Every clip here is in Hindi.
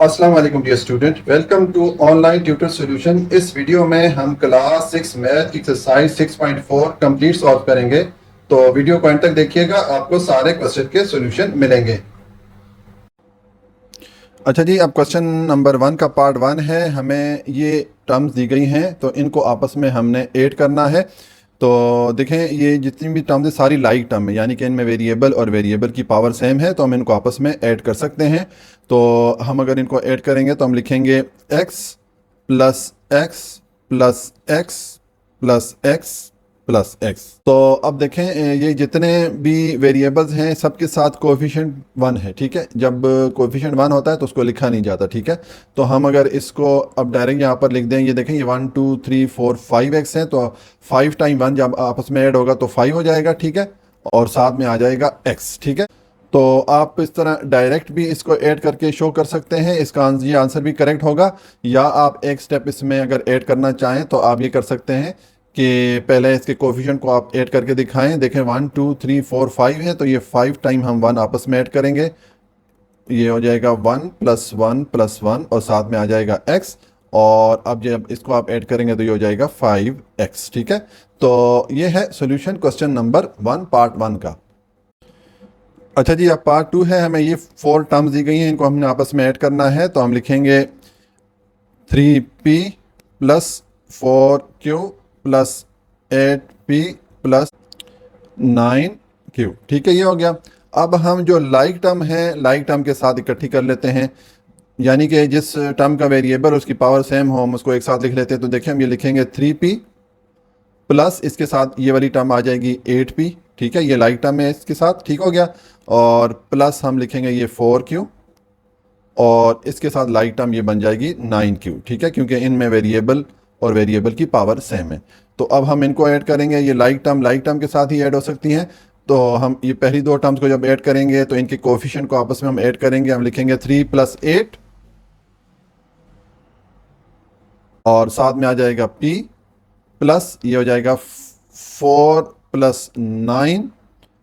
अस्सलाम वालेकुम dear student, welcome to online tutor solution. इस वीडियो में हम क्लास 6 मैथ की एक्सरसाइज 6.4 कंप्लीट सॉल्व करेंगे। तो वीडियो को एंड तक देखिएगा, आपको सारे क्वेश्चन के सॉल्यूशन मिलेंगे। अच्छा जी, अब क्वेश्चन नंबर 1 का पार्ट 1 है। हमें ये टर्म्स दी गई हैं तो इनको आपस में हमने ऐड करना है। तो देखें, ये जितनी भी टर्म्स है सारी लाइक टर्म है, यानी कि इनमें वेरिएबल और वेरिएबल की पावर सेम है, तो हम इनको आपस में ऐड कर सकते हैं। तो हम अगर इनको ऐड करेंगे तो हम लिखेंगे x plus x plus x plus x plus x. तो अब देखें, ये जितने भी वेरिएबल्स हैं सबके साथ कोएफिशिएंट 1 है। ठीक है, जब कोएफिशिएंट 1 होता है तो उसको लिखा नहीं जाता। ठीक है, तो हम अगर इसको अब डायरेक्ट यहाँ पर लिख दें, ये देखें, ये 1 2 3 4 5 एक्स है, तो 5 टाइम 1 जब आपस में ऐड होगा तो 5 हो जाएगा। ठीक है, और साथ में आ जाएगा x। ठीक है, तो आप इस तरह डायरेक्ट भी इसको ऐड करके शो कर सकते हैं, इसका ये आंसर भी करेक्ट होगा। या आप एक स्टेप इसमें अगर ऐड करना चाहें तो आप ये कर सकते हैं कि पहले इसके कोफिशिएंट को आप ऐड करके दिखाएं। देखें, 1 2 3 4 5 है, तो ये 5 टाइम हम 1 आपस में ऐड करेंगे, ये हो जाएगा 1 प्लस 1 प्लस 1 और साथ में आ जाएगा x। और अब जब इसको आप ऐड करेंगे तो ये हो जाएगा 5x। ठीक है, तो ये है सॉल्यूशन क्वेश्चन नंबर 1 पार्ट 1 का। अच्छा जी, अब पार्ट 2 है। हमें ये 4 टर्म्स दी गई हैं, इनको हमने आपस में ऐड करना है। तो हम लिखेंगे 3p plus 4q plus 8p plus 9q। ठीक है, ये हो गया। अब हम जो लाइक टर्म है लाइक टर्म के साथ इकट्ठी कर लेते हैं, यानी कि जिस टर्म का वेरिएबल उसकी पावर सेम हो हम उसको एक साथ लिख लेते हैं। तो देखिए, हम ये लिखेंगे 3p प्लस इसके साथ ये वाली टर्म आ जाएगी 8p। ठीक है, ये लाइक टर्म है इसके साथ, ठीक हो गया। और प्लस हम लिखेंगे ये 4q और इसके साथ लाइक टर्म ये बन जाएगी 9q। ठीक है, क्योंकि इनमें वेरिएबल और वेरिएबल की पावर सेम है। तो अब हम इनको ऐड करेंगे, ये लाइक टर्म के साथ ही ऐड हो सकती हैं। तो हम ये पहली दो टर्म्स को जब ऐड करेंगे तो इनके कोफिशिएंट को आपस में हम ऐड करेंगे। हम लिखेंगे 3 प्लस 8 और साथ में आ जाएगा p प्लस ये हो जाएगा 4 प्लस 9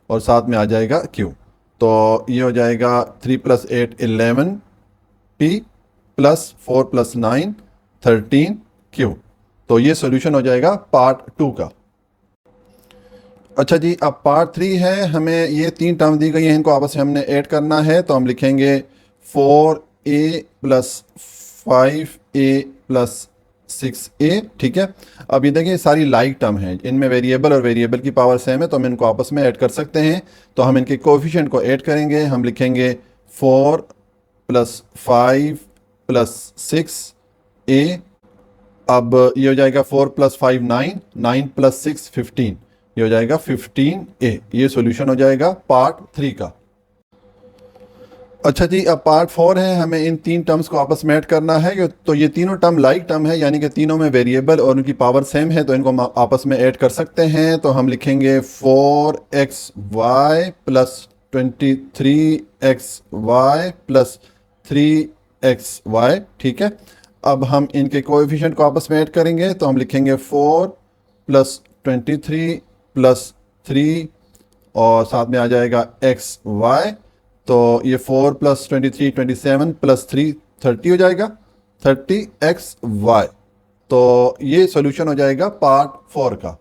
और साथ में आ जाएगा q। तो ये हो जाएगा 3 plus 8 11 p plus 4 plus 9 13 q। तो ये सॉल्यूशन हो जाएगा पार्ट 2 का। अच्छा जी, अब पार्ट 3 है। हमें ये 3 टर्म दी गई हैं, इनको आपस में हमने ऐड करना है। तो हम लिखेंगे 4a plus 5a plus 6a। ठीक है, अब ये देखिए सारी लाइक टर्म है, इनमें वेरिएबल और वेरिएबल की पावर सेम है, तो हम इनको आपस में ऐड कर सकते हैं। तो हम इनके कोफिशिएंट को ऐड करेंगे। हम लिखेंगे 4 प्लस 5 प्लस 6a। अब ये हो जाएगा 4 प्लस 5 9, 9 प्लस 6 15, ये हो जाएगा 15a। ये सॉल्यूशन हो जाएगा पार्ट 3 का। अच्छा जी, अब पार्ट 4 है। हमें इन 3 टर्म्स को आपस में ऐड करना है। तो ये तीनों टर्म लाइक टर्म है, यानी कि तीनों में वेरिएबल और उनकी पावर सेम है, तो इनको हम आपस में ऐड कर सकते हैं। तो हम लिखेंगे 4xy plus 23xy plus 3xy। ठीक है, अब हम इनके कोएफिशिएंट को आपस में ऐड करेंगे। तो हम लिखेंगे 4 प्लस 23 प्लस 3 और साथ में आ जाएगा xy। तो ये 4 प्लस 23 27 प्लस 3 30 हो जाएगा 30xy। तो ये सॉल्यूशन हो जाएगा पार्ट 4 का।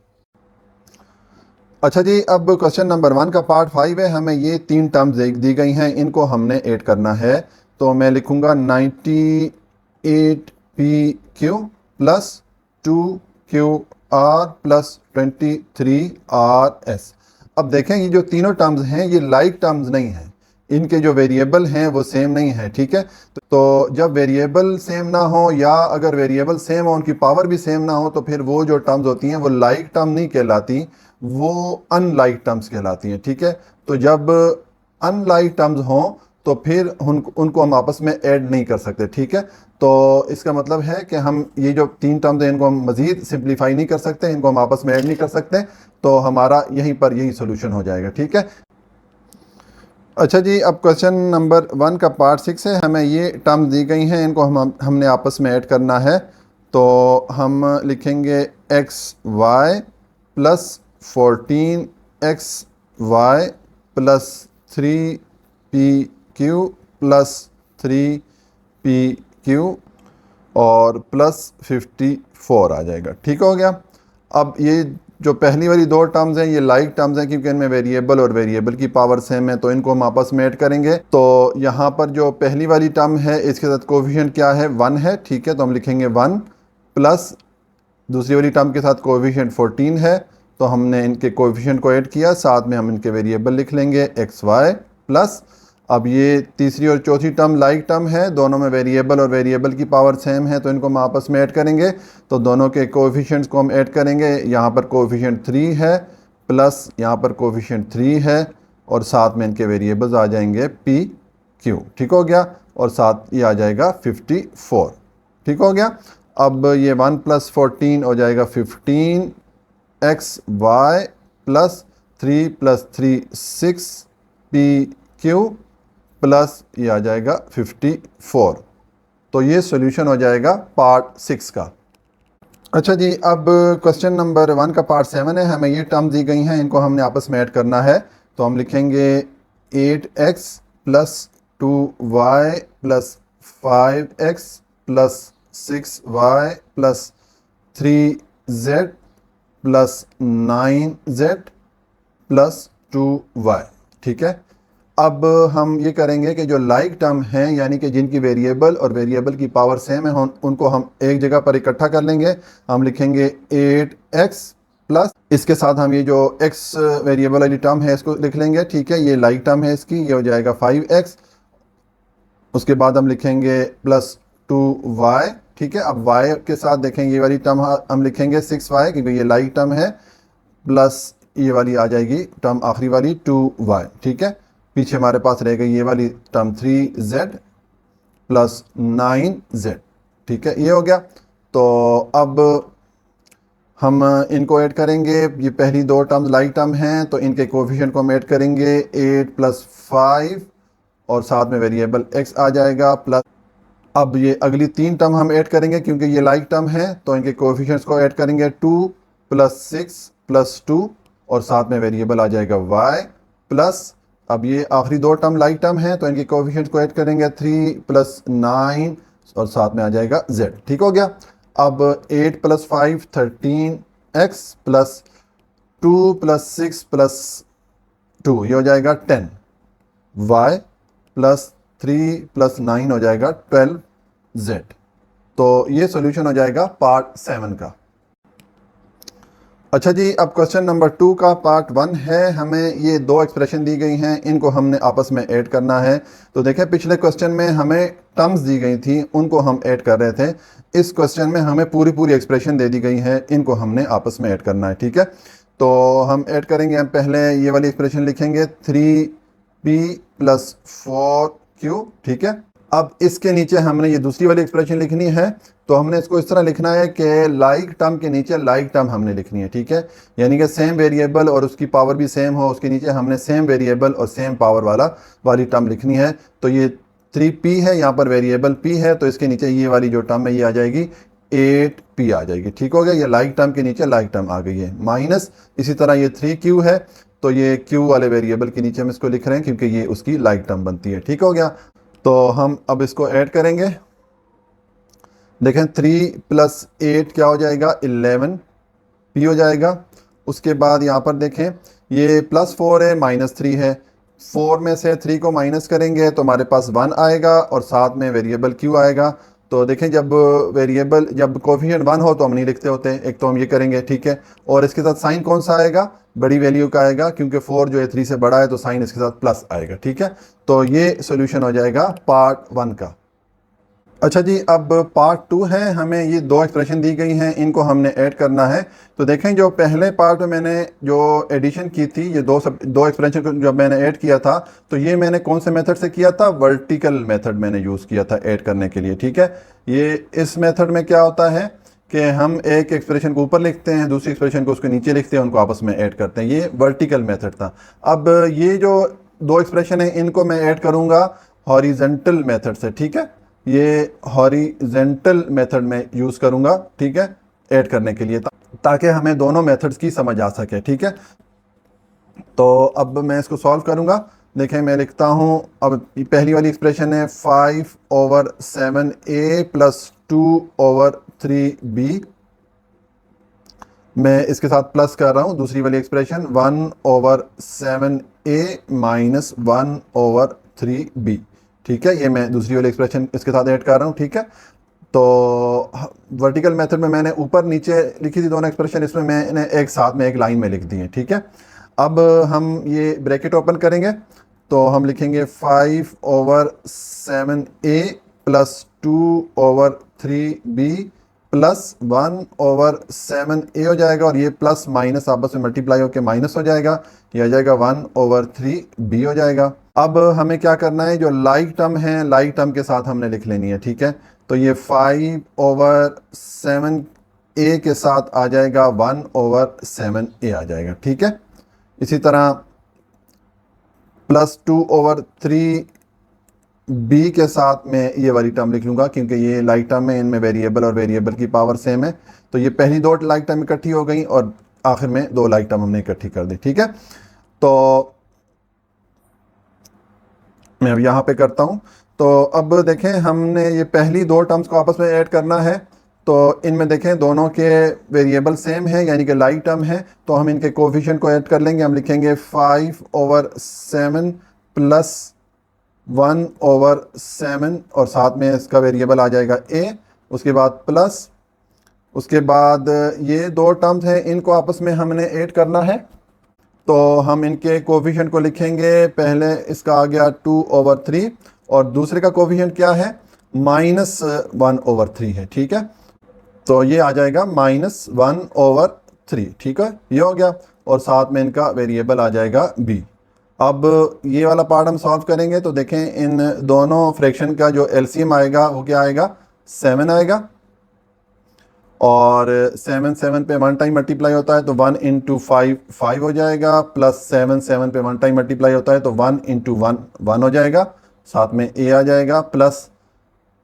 अच्छा जी, अब क्वेश्चन नंबर 1 का पार्ट 5 है। हमें ये 3 टर्म्स दी गई हैं, इनको हमने ऐड करना है। तो मैं लिखूंगा 98pq plus 2qr plus 23rs। अब देखें, ये जो तीनों टर्म्स हैं ये लाइक टर्म्स नहीं हैं, इनके जो वेरिएबल हैं वो सेम नहीं है। ठीक है, तो जब वेरिएबल सेम ना हो या अगर वेरिएबल सेम हो उनकी पावर भी सेम ना हो तो फिर वो जो टर्म्स होती हैं वो लाइक टर्म नहीं कहलाती, वो अनलाइक टर्म्स कहलाती हैं। ठीक है, तो जब अनलाइक टर्म्स हों तो फिर उनको हम आपस में ऐड नहीं कर सकते। ठीक है, तो इसका मतलब है कि हम ये जो 3 टर्म्स हैं इनको हम मज़ीद सिंप्लीफाई नहीं कर सकते, इनको हम आपस में ऐड नहीं कर सकते। तो हमारा यहीं पर यही सोल्यूशन हो जाएगा। ठीक है। अच्छा जी, अब क्वेश्चन नंबर 1 का पार्ट 6 है। हमें ये टर्म दी गई हैं, इनको हमने आपस में ऐड करना है। तो हम लिखेंगे X Y plus 14xy plus 3pq plus 3 P Q और प्लस 54 आ जाएगा। ठीक हो गया। अब ये जो पहली वाली दो टर्म्स हैं ये लाइक टर्म्स हैं क्योंकि इनमें वेरिएबल और वेरिएबल की पावर सेम है, तो इनको हम आपस में ऐड करेंगे। तो यहाँ पर जो पहली वाली टर्म है इसके साथ कोएफिशिएंट क्या है, 1 है। ठीक है, तो हम लिखेंगे 1 प्लस दूसरी वाली टर्म के साथ कोएफिशिएंट 14 है, तो हमने इनके कोएफिशिएंट को ऐड किया, साथ में हम इनके वेरिएबल लिख लेंगे एक्स वाई प्लस। अब ये तीसरी और चौथी टर्म लाइक टर्म है, दोनों में वेरिएबल और वेरिएबल की पावर सेम है, तो इनको हम आपस में ऐड करेंगे। तो दोनों के कोएफिशिएंट्स को हम ऐड करेंगे। यहाँ पर कोएफिशिएंट 3 है प्लस यहाँ पर कोएफिशिएंट 3 है और साथ में इनके वेरिएबल्स आ जाएंगे पी क्यू। ठीक हो गया। और साथ ये आ जाएगा 54। ठीक हो गया। अब ये 1 प्लस 14 हो जाएगा 15 X Y plus 3 plus 3 6 P Q plus ये आ जाएगा 54। तो ये सॉल्यूशन हो जाएगा पार्ट 6 का। अच्छा जी, अब क्वेश्चन नंबर 1 का पार्ट 7 है। हमें ये टर्म दी गई हैं, इनको हमने आपस में ऐड करना है। तो हम लिखेंगे 8x plus 2y plus 5x plus 6y plus 3z plus 9z plus 2y। ठीक है। अब हम ये करेंगे कि जो लाइक टर्म हैं यानी कि जिनकी वेरिएबल और वेरिएबल की पावर सेम है उनको हम एक जगह पर इकट्ठा कर लेंगे। हम लिखेंगे 8x प्लस इसके साथ हम ये जो x वेरिएबल वाली टर्म है इसको लिख लेंगे। ठीक है, ये लाइक टर्म है इसकी, ये हो जाएगा 5x। उसके बाद हम लिखेंगे प्लस 2y। ठीक है, अब y के साथ देखें ये वाली टर्म हम लिखेंगे 6y क्योंकि ये लाइक टर्म है, प्लस ये वाली आ जाएगी टर्म आखिरी वाली 2y। ठीक है, पीछे हमारे पास रह गई ये वाली टर्म 3z प्लस 9z। ठीक है, ये हो गया। तो अब हम इनको ऐड करेंगे। ये पहली दो टर्म्स लाइक टर्म हैं तो इनके कोएफिशिएंट को हम ऐड करेंगे 8 प्लस 5 और साथ में वेरिएबल x आ जाएगा प्लस। अब ये अगली तीन टर्म हम ऐड करेंगे क्योंकि ये लाइक टर्म है, तो इनके कोएफिशिएंट्स को ऐड करेंगे 2 प्लस 6 प्लस 2 और साथ में वेरिएबल आ जाएगा y प्लस। अब ये आखिरी दो टर्म लाइक टर्म है तो इनके कोएफिशिएंट्स को ऐड करेंगे 3 प्लस 9 और साथ में आ जाएगा z। ठीक हो गया। अब 8 plus 5 13x plus 2 plus 6 plus 2 ये हो जाएगा 10 y प्लस 3 प्लस 9 हो जाएगा 12z। तो ये सॉल्यूशन हो जाएगा पार्ट 7 का। अच्छा जी, अब क्वेश्चन नंबर 2 का पार्ट 1 है। हमें ये दो एक्सप्रेशन दी गई हैं, इनको हमने आपस में ऐड करना है। तो देखें, पिछले क्वेश्चन में हमें टर्म्स दी गई थी, उनको हम ऐड कर रहे थे। इस क्वेश्चन में हमें पूरी एक्सप्रेशन दे दी गई है, इनको हमने आपस में ऐड करना है। ठीक है, तो हम ऐड करेंगे। हम पहले ये वाली एक्सप्रेशन लिखेंगे 3p प्लस 4q। ठीक है, अब इसके नीचे हमने ये दूसरी वाली एक्सप्रेशन लिखनी है, तो हमने इसको इस तरह लिखना है कि लाइक टर्म के नीचे लाइक टर्म हमने लिखनी है। ठीक है, यानी कि सेम वेरिएबल और उसकी पावर भी सेम हो, उसके नीचे हमने सेम वेरिएबल और सेम पावर वाली टर्म लिखनी है। तो ये 3p है, यहाँ पर वेरिएबल p है, तो इसके नीचे ये वाली जो टर्म है ये आ जाएगी 8p आ जाएगी। ठीक हो गया, ये लाइक टर्म के नीचे लाइक टर्म आ गई है। माइनस इसी तरह ये 3q है, तो ये q वाले वेरिएबल के नीचे हम इसको लिख रहे हैं क्योंकि ये उसकी लाइक टर्म बनती है। ठीक हो गया, तो हम अब इसको ऐड करेंगे। देखें 3 प्लस 8 क्या हो जाएगा 11 p हो जाएगा। उसके बाद यहाँ पर देखें ये प्लस 4 है माइनस 3 है, 4 में से 3 को माइनस करेंगे तो हमारे पास 1 आएगा और साथ में वेरिएबल q आएगा। तो देखें जब कोएफिशिएंट 1 हो तो हम नहीं लिखते होते, एक तो हम ये करेंगे। ठीक है, और इसके साथ साइन कौन सा आएगा, बड़ी वैल्यू का आएगा क्योंकि 4 जो है 3 से बड़ा है तो साइन इसके साथ प्लस आएगा। ठीक है, तो ये सॉल्यूशन हो जाएगा पार्ट 1 का। अच्छा जी, अब पार्ट 2 है। हमें ये दो एक्सप्रेशन दी गई हैं, इनको हमने ऐड करना है। तो देखें जो पहले पार्ट में मैंने जो एडिशन की थी, ये दो एक्सप्रेशन को जब मैंने ऐड किया था तो ये मैंने कौन से मेथड से किया था, वर्टिकल मेथड मैंने यूज़ किया था ऐड करने के लिए। ठीक है, ये इस मेथड में क्या होता है कि हम एक एक्सप्रेशन को ऊपर लिखते हैं, दूसरी एक्सप्रेशन को उसके नीचे लिखते हैं, उनको आपस में ऐड करते हैं। ये वर्टिकल मेथड था। अब ये जो दो एक्सप्रेशन है इनको मैं ऐड करूँगा हॉरिजेंटल मेथड से। ठीक है, ये हॉरिजेंटल मेथड में यूज़ करूँगा। ठीक है, ऐड करने के लिए ताकि हमें दोनों मेथड्स की समझ आ सके। ठीक है, तो अब मैं इसको सॉल्व करूँगा। देखें मैं लिखता हूँ, अब पहली वाली एक्सप्रेशन है 5/7a + 2/3b, मैं इसके साथ प्लस कर रहा हूँ दूसरी वाली एक्सप्रेशन 1/7a - 1/3b। ठीक है, ये मैं दूसरी वाली एक्सप्रेशन इसके साथ ऐड कर रहा हूँ। ठीक है, तो वर्टिकल मेथड में मैंने ऊपर नीचे लिखी थी दोनों एक्सप्रेशन, इसमें मैंने एक साथ में एक लाइन में लिख दी है। ठीक है, अब हम ये ब्रैकेट ओपन करेंगे तो हम लिखेंगे 5/7a + 2/3b + 1/7a हो जाएगा, और ये प्लस माइनस आपस में मल्टीप्लाई होकर माइनस हो जाएगा, ये आ जाएगा 1/3b हो जाएगा। अब हमें क्या करना है, जो लाइक टर्म है लाइक टर्म के साथ हमने लिख लेनी है। ठीक है, तो ये 5/7a के साथ आ जाएगा 1/7a आ जाएगा। ठीक है, इसी तरह प्लस 2/3b के साथ में ये वाली टर्म लिख लूँगा, क्योंकि ये लाइक टर्म है, इनमें वेरिएबल और वेरिएबल की पावर सेम है, तो ये पहली दो लाइक टर्म इकट्ठी हो गई और आखिर में दो लाइक टर्म हमने इकट्ठी कर दी। ठीक है, तो मैं अब यहाँ पे करता हूँ। तो अब देखें हमने ये पहली दो टर्म्स को आपस में ऐड करना है, तो इनमें देखें दोनों के वेरिएबल सेम है यानी कि लाइक टर्म है, तो हम इनके कोफिशिएंट को ऐड कर लेंगे। हम लिखेंगे 5/7 + 1/7 और साथ में इसका वेरिएबल आ जाएगा a, उसके बाद प्लस, उसके बाद ये दो टर्म्स हैं इनको आपस में हमने ऐड करना है, तो हम इनके कोफिशिएंट को लिखेंगे। पहले इसका आ गया 2/3 और दूसरे का कोफिशिएंट क्या है, -1/3 है। ठीक है, तो ये आ जाएगा -1/3। ठीक है, ये हो गया, और साथ में इनका वेरिएबल आ जाएगा b। अब ये वाला पार्ट हम सॉल्व करेंगे तो देखें इन दोनों फ्रैक्शन का जो एलसीएम आएगा वो क्या आएगा, 7 आएगा, और 7 7 पे 1 टाइम मल्टीप्लाई होता है तो 1 × 5 5 हो जाएगा, प्लस 7 7 पे 1 टाइम मल्टीप्लाई होता है तो 1 × 1 1 हो जाएगा, साथ में a आ जाएगा, प्लस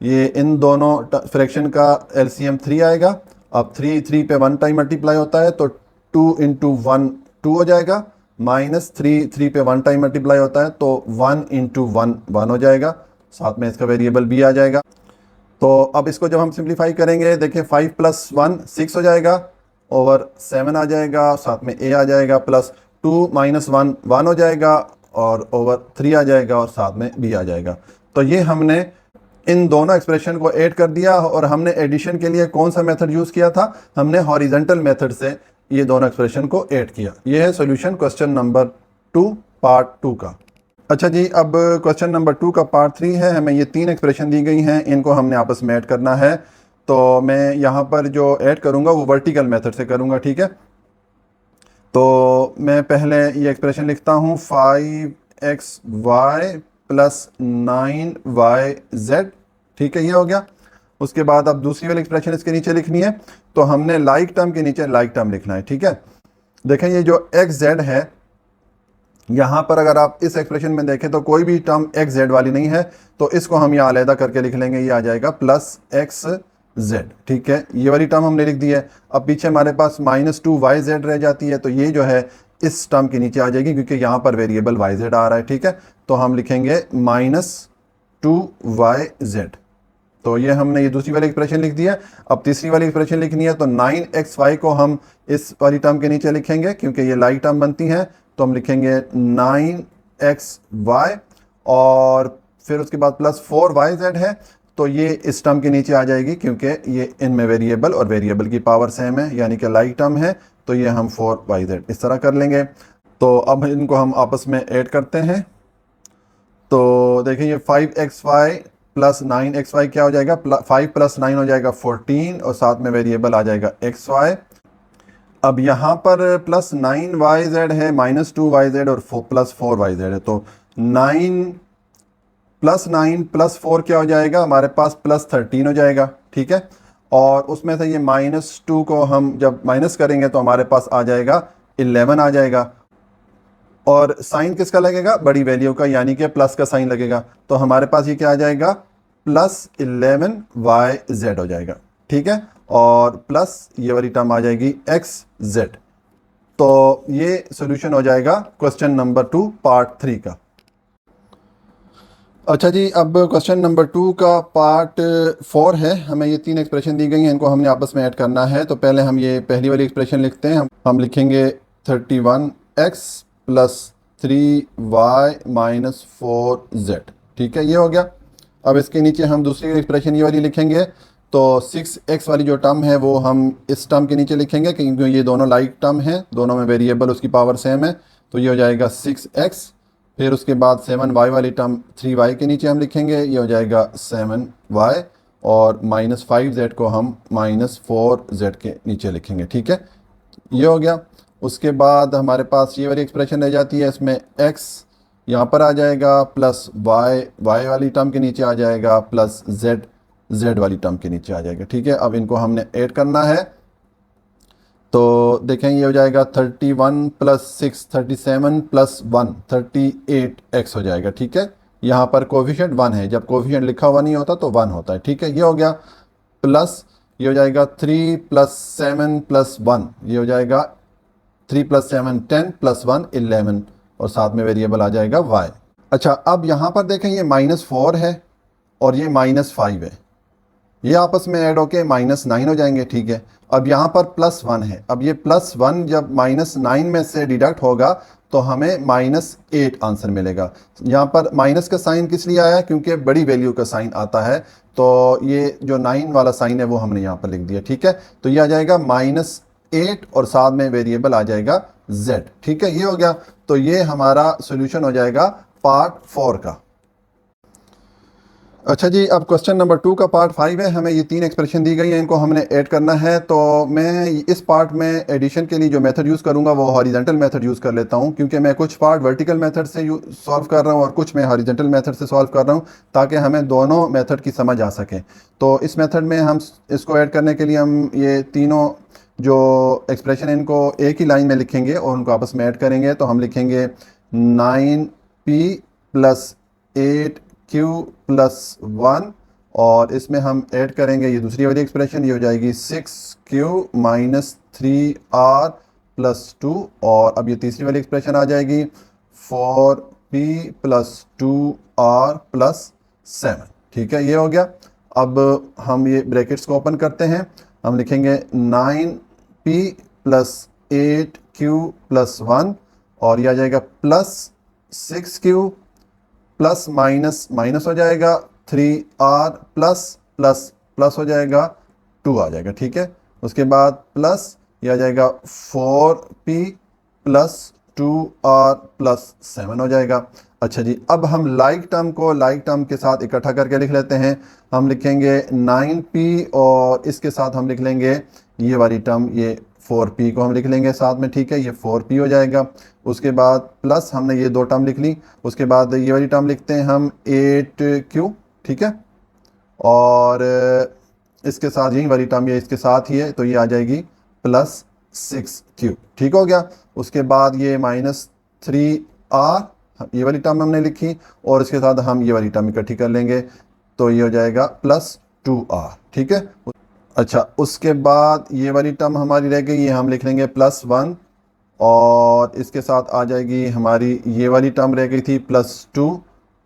ये इन दोनों फ्रैक्शन का एलसीएम 3 आएगा। अब 3 3 पे 1 टाइम मल्टीप्लाई होता है तो 2 × 1 2 हो जाएगा, -3 3 पे 1 टाइम मल्टीप्लाई होता है तो 1 × 1 1 हो जाएगा, साथ में इसका वेरिएबल b आ जाएगा। तो अब इसको जब हम सिंप्लीफाई करेंगे देखें 5 + 1 6 हो जाएगा, ओवर 7 आ जाएगा, साथ में a आ जाएगा, प्लस 2 - 1 1 हो जाएगा, और ओवर 3 आ जाएगा, और साथ में b आ जाएगा। तो ये हमने इन दोनों एक्सप्रेशन को ऐड कर दिया, और हमने एडिशन के लिए कौन सा मेथड यूज़ किया था, हमने हॉरिजॉन्टल मेथड से ये दोनों एक्सप्रेशन को ऐड किया। ये है सॉल्यूशन क्वेश्चन नंबर 2 पार्ट 2 का। अच्छा जी, अब क्वेश्चन नंबर 2 का पार्ट 3 है। हमें ये 3 एक्सप्रेशन दी गई हैं, इनको हमने आपस में ऐड करना है। तो मैं यहाँ पर जो ऐड करूँगा वो वर्टिकल मेथड से करूँगा। ठीक है, तो मैं पहले ये एक्सप्रेशन लिखता हूँ 5xy + 9yz। ठीक है, ये हो गया। उसके बाद अब दूसरी वाली एक्सप्रेशन इसके नीचे लिखनी है, तो हमने लाइक टर्म के नीचे लाइक टर्म लिखना है। ठीक है, देखें ये जो xz है, यहाँ पर अगर आप इस एक्सप्रेशन में देखें तो कोई भी टर्म xz वाली नहीं है, तो इसको हम यहाँ अलहदा करके लिख लेंगे, ये आ जाएगा +xz। ठीक है, ये वाली टर्म हमने लिख दी है। अब पीछे हमारे पास -2yz रह जाती है, तो ये जो है इस टर्म के नीचे आ जाएगी, क्योंकि यहाँ पर वेरिएबल yz आ रहा है। ठीक है, तो हम लिखेंगे -2yz। तो ये हमने ये दूसरी वाली एक्सप्रेशन लिख दी है। अब तीसरी वाली एक्सप्रेशन लिखनी है, तो 9xy को हम इस वाली टर्म के नीचे लिखेंगे, क्योंकि ये लाइक टर्म बनती हैं, तो हम लिखेंगे 9xy, और फिर उसके बाद प्लस 4yz है, तो ये इस टर्म के नीचे आ जाएगी, क्योंकि ये इनमें वेरिएबल और वेरिएबल की पावर सेम है, यानी कि लाइक टर्म है, तो ये हम 4yz इस तरह कर लेंगे। तो अब इनको हम आपस में ऐड करते हैं। तो देखिए ये 5xy + 9xy क्या हो जाएगा, 5 + 9 हो जाएगा 14, और साथ में वेरिएबल आ जाएगा xy। अब यहाँ पर +9yz है, -2yz और +4yz है, तो 9 + 9 + 4 क्या हो जाएगा, हमारे पास +13 हो जाएगा। ठीक है, और उसमें से ये -2 को हम जब माइनस करेंगे तो हमारे पास आ जाएगा 11 आ जाएगा, और साइन किसका लगेगा, बड़ी वैल्यू का, यानी कि प्लस का साइन लगेगा, तो हमारे पास ये क्या आ जाएगा, +11yz हो जाएगा। ठीक है, और प्लस ये वाली टर्म आ जाएगी xz। तो ये सॉल्यूशन हो जाएगा क्वेश्चन नंबर 2 पार्ट 3 का। अच्छा जी, अब क्वेश्चन नंबर 2 का पार्ट 4 है। हमें ये 3 एक्सप्रेशन दी गई हैं, इनको हमने आपस में ऐड करना है। तो पहले हम ये पहली वाली एक्सप्रेशन लिखते हैं। हम लिखेंगे 31x plus 3y minus 4z। ठीक है, ये हो गया। अब इसके नीचे हम दूसरी एक्सप्रेशन ये वाली लिखेंगे। तो 6x वाली जो टर्म है वो हम इस टर्म के नीचे लिखेंगे, क्योंकि ये दोनों लाइक टर्म हैं, दोनों में वेरिएबल उसकी पावर सेम है। तो ये हो जाएगा 6x। फिर उसके बाद 7y वाली टर्म 3y के नीचे हम लिखेंगे, ये हो जाएगा 7y। और माइनस 5z को हम माइनस 4z के नीचे लिखेंगे। ठीक है, ये हो गया। उसके बाद हमारे पास ये वाली एक्सप्रेशन रह जाती है, इसमें x यहाँ पर आ जाएगा, प्लस y वाली टर्म के नीचे आ जाएगा, प्लस z वाली टर्म के नीचे आ जाएगा। ठीक है, अब इनको हमने ऐड करना है। तो देखें, ये हो जाएगा 31 प्लस 6 37 प्लस 1 38x हो जाएगा। ठीक है, यहाँ पर कोफिशिएंट 1 है, जब कोफिशिएंट लिखा हुआ नहीं होता तो 1 होता है। ठीक है, ये हो गया। प्लस ये हो जाएगा 3 प्लस 7 प्लस 1, ये हो जाएगा 3 प्लस 7 10 प्लस 1 11, और साथ में वेरिएबल आ जाएगा y। अच्छा, अब यहाँ पर देखें, ये -4 है और ये -5 है, ये आपस में ऐड होके -9 हो जाएंगे। ठीक है, अब यहाँ पर +1 है। अब ये +1 जब -9 में से डिडक्ट होगा तो हमें -8 आंसर मिलेगा। यहाँ पर माइनस का साइन किस लिए आया है? क्योंकि बड़ी वैल्यू का साइन आता है। तो ये जो 9 वाला साइन है वो हमने यहाँ पर लिख दिया। ठीक है, तो ये आ जाएगा -8 और साथ में वेरिएबल आ जाएगा z। ठीक है, ये हो गया। तो ये हमारा सोल्यूशन हो जाएगा पार्ट 4 का। अच्छा जी, अब क्वेश्चन नंबर 2 का पार्ट 5 है। हमें ये 3 एक्सप्रेशन दी गई हैं, इनको हमने ऐड करना है। तो मैं इस पार्ट में एडिशन के लिए जो मेथड यूज़ करूँगा वो हॉरिजेंटल मेथड यूज़ कर लेता हूँ, क्योंकि मैं कुछ पार्ट वर्टिकल मेथड से सॉल्व कर रहा हूँ और कुछ मैं हॉरिजेंटल मेथड से सॉल्व कर रहा हूँ, ताकि हमें दोनों मेथड की समझ आ सके। तो इस मेथड में हम इसको ऐड करने के लिए हम ये तीनों जो एक्सप्रेशन इनको एक ही लाइन में लिखेंगे और उनको आपस में ऐड करेंगे। तो हम लिखेंगे 9p प्लस 8q प्लस 1, और इसमें हम ऐड करेंगे ये दूसरी वाली एक्सप्रेशन, ये हो जाएगी 6q माइनस 3r प्लस 2। और अब ये तीसरी वाली एक्सप्रेशन आ जाएगी 4p प्लस 2r प्लस 7। ठीक है, ये हो गया। अब हम ये ब्रैकेट्स को ओपन करते हैं। हम लिखेंगे 9p प्लस 8q प्लस 1, और यह आ जाएगा plus 6q plus minus minus हो जाएगा 3r प्लस प्लस प्लस हो जाएगा 2 आ जाएगा। ठीक है, उसके बाद प्लस यह आ जाएगा 4p प्लस 2r प्लस 7 हो जाएगा। अच्छा जी, अब हम लाइक टर्म को लाइक टर्म के साथ इकट्ठा करके लिख लेते हैं। हम लिखेंगे 9p और इसके साथ हम लिख लेंगे ये वाली टर्म, ये 4p को हम लिख लेंगे साथ में। ठीक है, ये 4p हो जाएगा। उसके बाद प्लस हमने ये दो टर्म लिख ली। उसके बाद ये वाली टर्म लिखते हैं हम 8q। ठीक है, और इसके साथ यही वाली टर्म ये इसके साथ ही है, तो ये आ जाएगी प्लस 6q। ठीक हो गया। उसके बाद ये -3r, ये वाली टर्म हमने लिखी, और इसके साथ हम ये वाली टर्म इकट्ठी कर लेंगे, तो ये हो जाएगा प्लस 2r। ठीक है। अच्छा, उसके बाद ये वाली टर्म हमारी रह गई, ये हम लिख लेंगे +1, और इसके साथ आ जाएगी हमारी ये वाली टर्म रह गई थी +2,